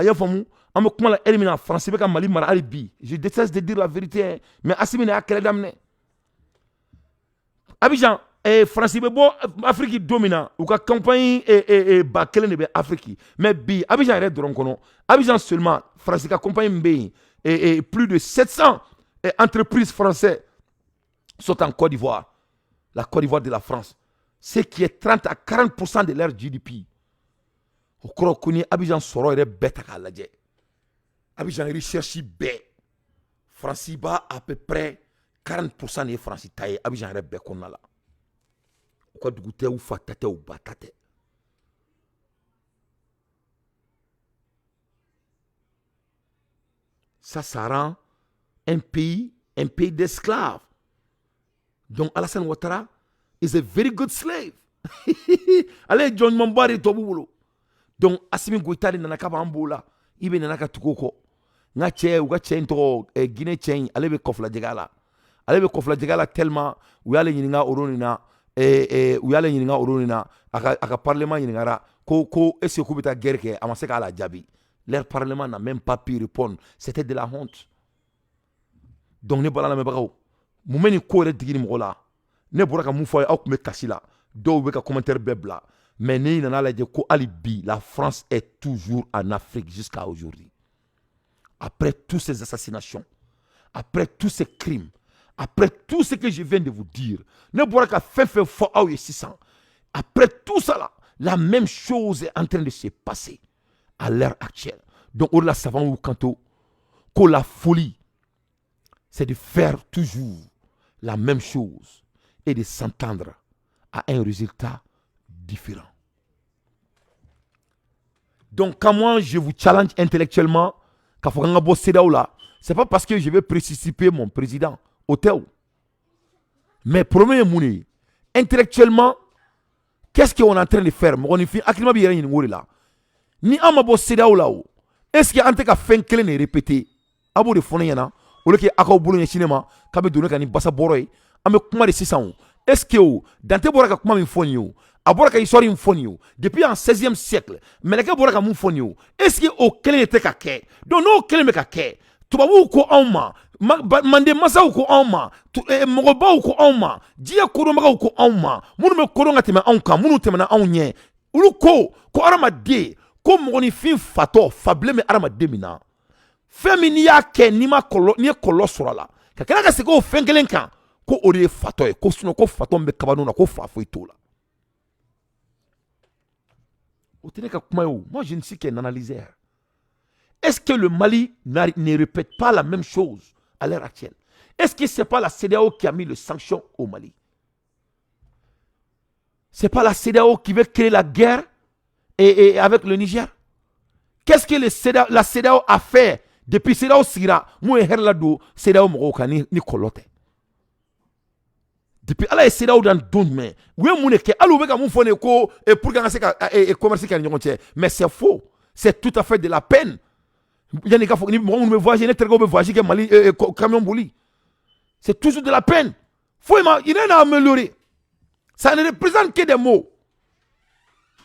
ya famu on me comment la éliminer français be ka Mali mara alibi je déteste de dire la vérité mais Assimi na kele damne Abidjan français be bo Afrique dominant ou ka campagne ba kele ne be Afrique mais bi Abidjan est dron kono Abidjan seulement français ka campagne mbe et plus de 700 entreprises françaises sont en Côte d'Ivoire. La Côte d'Ivoire de la France. Ce qui est 30 à 40% de leur GDP. Au Krokuni, Abidjan Soro est bête à la dje. Abidjan recherche bête. France ba à peu près 40% des Français taillés. Abidjan est bête qu'on a là. Au cas de goûter ou fatate ou batate. Ça rend un pays d'esclaves. Donc Alassane Ouattara is a very good slave. Allez, John Mambari Tobulo. Donc Assimi Goïta de Nanaka Bambola, Ibe Nanaka Tukoko, Nache, Ouachento, Guinée Chain, Allez, Kofla Degala. Allez, Kofla Degala tellement, où allez Yinga Oronina, où allez Yinga Oronina, à Parlement Yingara, Koko, et ce Kubita Gerke, à Maseka la Djabi. Leur parlement n'a même pas pu répondre. C'était de la honte. Donc, ne pas la même chose. Moment ni ko digi ni mola. Ne bora ka mu foy ak me kasila. Do be ka commentaire bebla. Mais ni nana la ko alibi, la France est toujours en Afrique jusqu'à aujourd'hui. Après toutes ces assassinations, après tous ces crimes, après tout ce que je viens de vous dire, ne bora ka fait fort au 600. Après tout ça là, la même chose est en train de se passer à l'heure actuelle. Donc, on la savant ou canto, que la folie, c'est de faire toujours la même chose et de s'entendre à un résultat différent. Donc, quand moi je vous challenge intellectuellement, quand vous avez bossé là, c'est pas parce que je vais précipiter mon président au théo. Mais premier mouni, intellectuellement, qu'est-ce qu'on est en train de faire? Ni ama bossé là, est-ce qu'il y a un truc à faire que les répéter? Abo de fone yana, ou le qui a encore boulot cinéma, kabe donné kani basa boroy, ame kuma de 600. Est-ce que dans tes boraka kuma min fonio, aboraka histoire min fonio, depuis en 16e siècle, mais les gars boraka min fonio, est-ce que au quel était kake? Donc no quel me kake? Tubabu ko onma, mande masa ko onma, mogoba ko onma, dia koroma ko onma, munu me koronga tema onka, munu tema na onye. Ulu ko aramade ko moni fin fato fable me arama demina femi ni ya ke ni ma kolo ni kolo sura la ka kala ka se ko fengelen kan ko ori fato ko suno ko fato me kabanu na ko fa fo itola o tene ka kuma yo. Moi je ne suis qu'un analyseur. Est-ce que le Mali ne répète pas la même chose à l'heure actuelle? Est-ce que c'est pas la CEDEAO qui a mis les sanctions au Mali? C'est pas la CEDEAO qui veut créer la guerre et avec le Niger? Qu'est-ce que la CEDEAO a fait depuis CEDEAO Sira? Moi, Herlado, CEDEAO Moroka ni Kolote. Depuis Allah et CEDEAO dans d'autres mains. Oui, mon équipe, alors vous avez fait ko et pour gagner et commercer mais c'est faux. C'est tout à fait de la peine. Il y a des gens qui me voient, j'ai très gros voyage que Mali camion bouli. C'est toujours de la peine. Faut il y en a amélioré. Ça ne représente que des mots.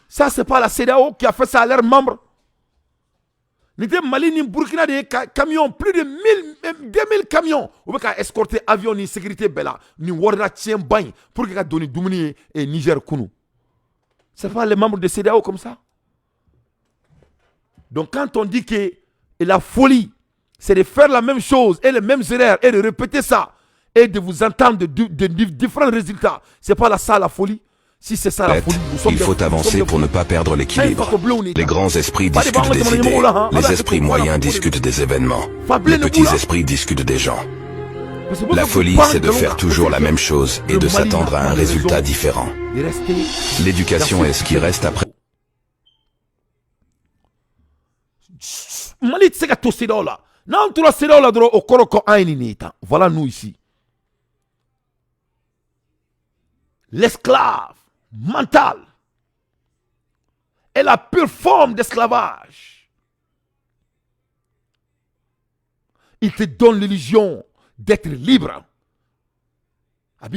Ça, c'est pas la CEDEAO qui a fait ça à leurs membres. N'était Mali ni Burkina des camions, plus de 2000 camions. On peut escorter avion ni sécurité bella, ni warda tien bain pour que donner Doumini et Niger Kounou. C'est pas les membres de CEDEAO comme ça. Donc quand on dit que la folie, c'est de faire la même chose et les mêmes erreurs et de répéter ça et de vous entendre de différents résultats, c'est pas ça la folie. Si c'est ça la folie, il faut avancer pour ne pas perdre l'équilibre. Les grands esprits discutent des idées, les esprits moyens discutent des événements, les petits esprits discutent des gens. La folie, c'est de faire toujours la même chose et de s'attendre à un résultat différent. L'éducation est ce qui reste après. Voilà nous ici. L'esclave mental est la pure forme d'esclavage. Il te donne l'illusion d'être libre. Alors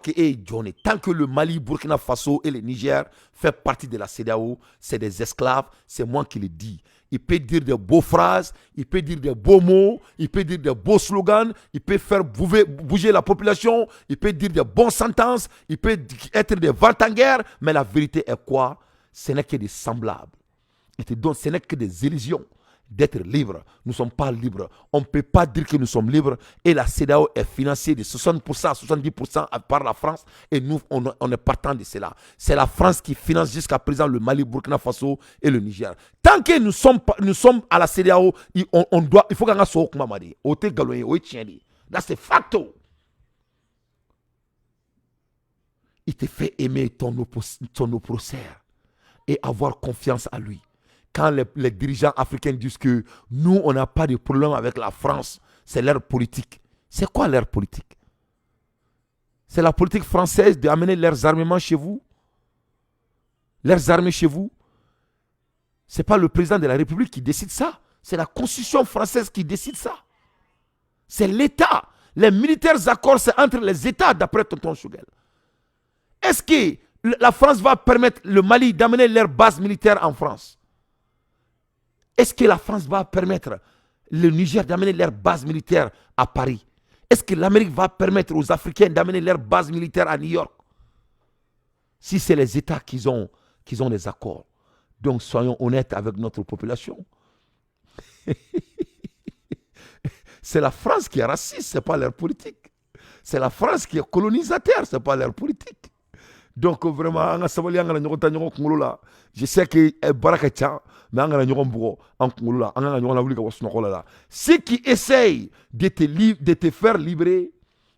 que tant que le Mali, Burkina Faso et le Niger font partie de la CEDEAO, c'est des esclaves, c'est moi qui le dis. Il peut dire de beaux phrases, il peut dire de beaux mots, il peut dire de beaux slogans, il peut faire bouger la population, il peut dire de bonnes sentences, il peut être des ventes en guerre, mais la vérité est quoi? Ce n'est que des semblables. Donc ce n'est que des illusions d'être libre. Nous ne sommes pas libres. On ne peut pas dire que nous sommes libres. Et la CEDEAO est financée de 60% à 70% par la France. Et nous, on est partant de cela. C'est la France qui finance jusqu'à présent le Mali, Burkina Faso et le Niger. Tant que nous sommes à la CEDEAO, il faut qu'on soit au Mamadi. Au Tegaloye, au Tchèni. Là, c'est facto. Il te fait aimer ton oppresseur et avoir confiance à lui. Quand les dirigeants africains disent que nous, on n'a pas de problème avec la France, c'est leur politique. C'est quoi leur politique? C'est la politique française d'amener leurs armements chez vous? Leurs armées chez vous? Ce n'est pas le président de la République qui décide ça. C'est la Constitution française qui décide ça. C'est l'État. Les militaires accords, c'est entre les États, d'après Tonton Choguel. Est-ce que la France va permettre le Mali d'amener leurs bases militaires en France? Est-ce que la France va permettre le Niger d'amener leurs bases militaires à Paris? Est-ce que l'Amérique va permettre aux Africains d'amener leurs bases militaires à New York? Si c'est les États qui ont des accords. Donc soyons honnêtes avec notre population. C'est la France qui est raciste, ce n'est pas leur politique. C'est la France qui est colonisateur, ce n'est pas leur politique. Donc vraiment, je sais que Barakacha, mais ceux qui essayent de te faire libérer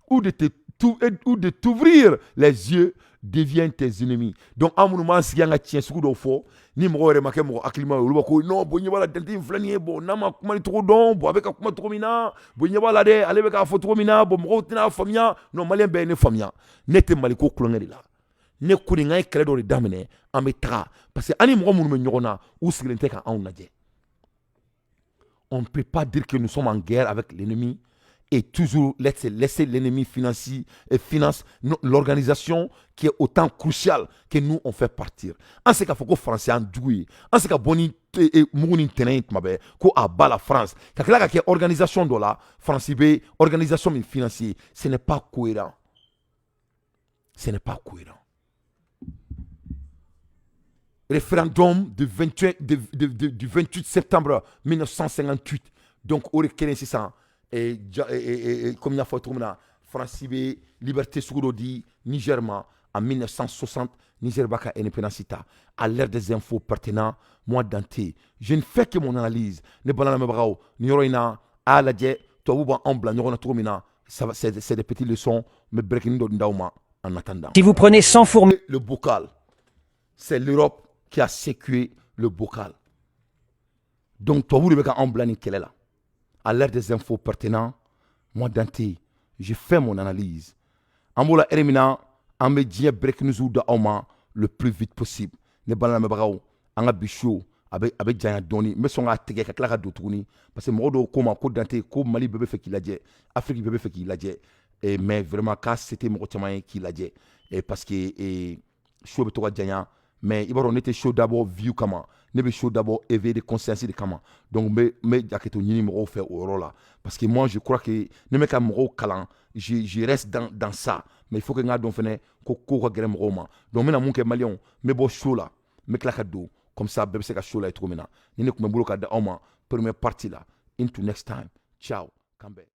ou de t'ouvrir les yeux deviennent tes ennemis. Donc à un moment, si y a un tien sous fort, ni moi remarqué mon acclimat ou non bon yaba la denti inflanier bon nama kuma trop don bon avec kuma trop mina bon yaba la de aller avec a photo mina bon mo tina famia non malien ben ne famia nete maliko kulongeri la. Ne kuni ngai kɛlɛ dɔ de daminɛ an bɛ taga parce que ani mɔgɔ minnu bɛ ɲɔgɔn na u sigilen tɛ ka anw lajɛ. On ne peut pas dire que nous sommes en guerre avec l'ennemi et toujours laisser l'ennemi finance l'organisation qui est autant cruciale que nous on fait partir. En ce cas faut que français en doué, en ce cas boni muguni tenen tmabe ko a bas la France. Ka kila ka ke organisation de la France be organisation financière, ce n'est pas cohérent. Ce n'est pas cohérent. Référendum du 28 septembre 1958. Donc, au requéré, c'est ça. Et comme il y a fait, France, liberté sur di Niger en 1960, Niger Baka indépendance. À l'ère des infos pertinents, moi, Dante, je ne fais que mon analyse. Ne balana me brao, Niroina, à la jet, toi, en blanc, Nirona Tromina, c'est des petites leçons, mais breaking down en attendant. Si vous prenez 100 fourmis. Le bocal, c'est l'Europe qui a sécué le bocal. Donc, toi, vous devez en blanc, quelle est là? À l'ère des infos pertinents, moi, Dante, j'ai fait mon analyse. En mola erimina, en me dit break nous de Auma le plus vite possible. Ne balana me brao, en a bichou, avec Jaya Doni, mais son a tege kakla d'autouni, parce que moi, comment, Dante, comme Mali bébé fait qu'il a dit, Afrique bébé fait qu'il a dit, mais vraiment, quand c'était mon témoin qui l'a dit, parce que, chaud, mais il va on était chaud d'abord, vu comment, ne be show d'abord éveiller de conscience de kama donc me jaketo ñini mo faire au rôle là parce que moi je crois que ne me ka mo kalan je reste dans ça mais il faut que nga don fene ko ko gere mo ma donc me na mun ke malion me bo show là me kla ka do comme ça be se ka show là et trop mena ni ne ko me bulu ka da oma première partie là into next time ciao kambe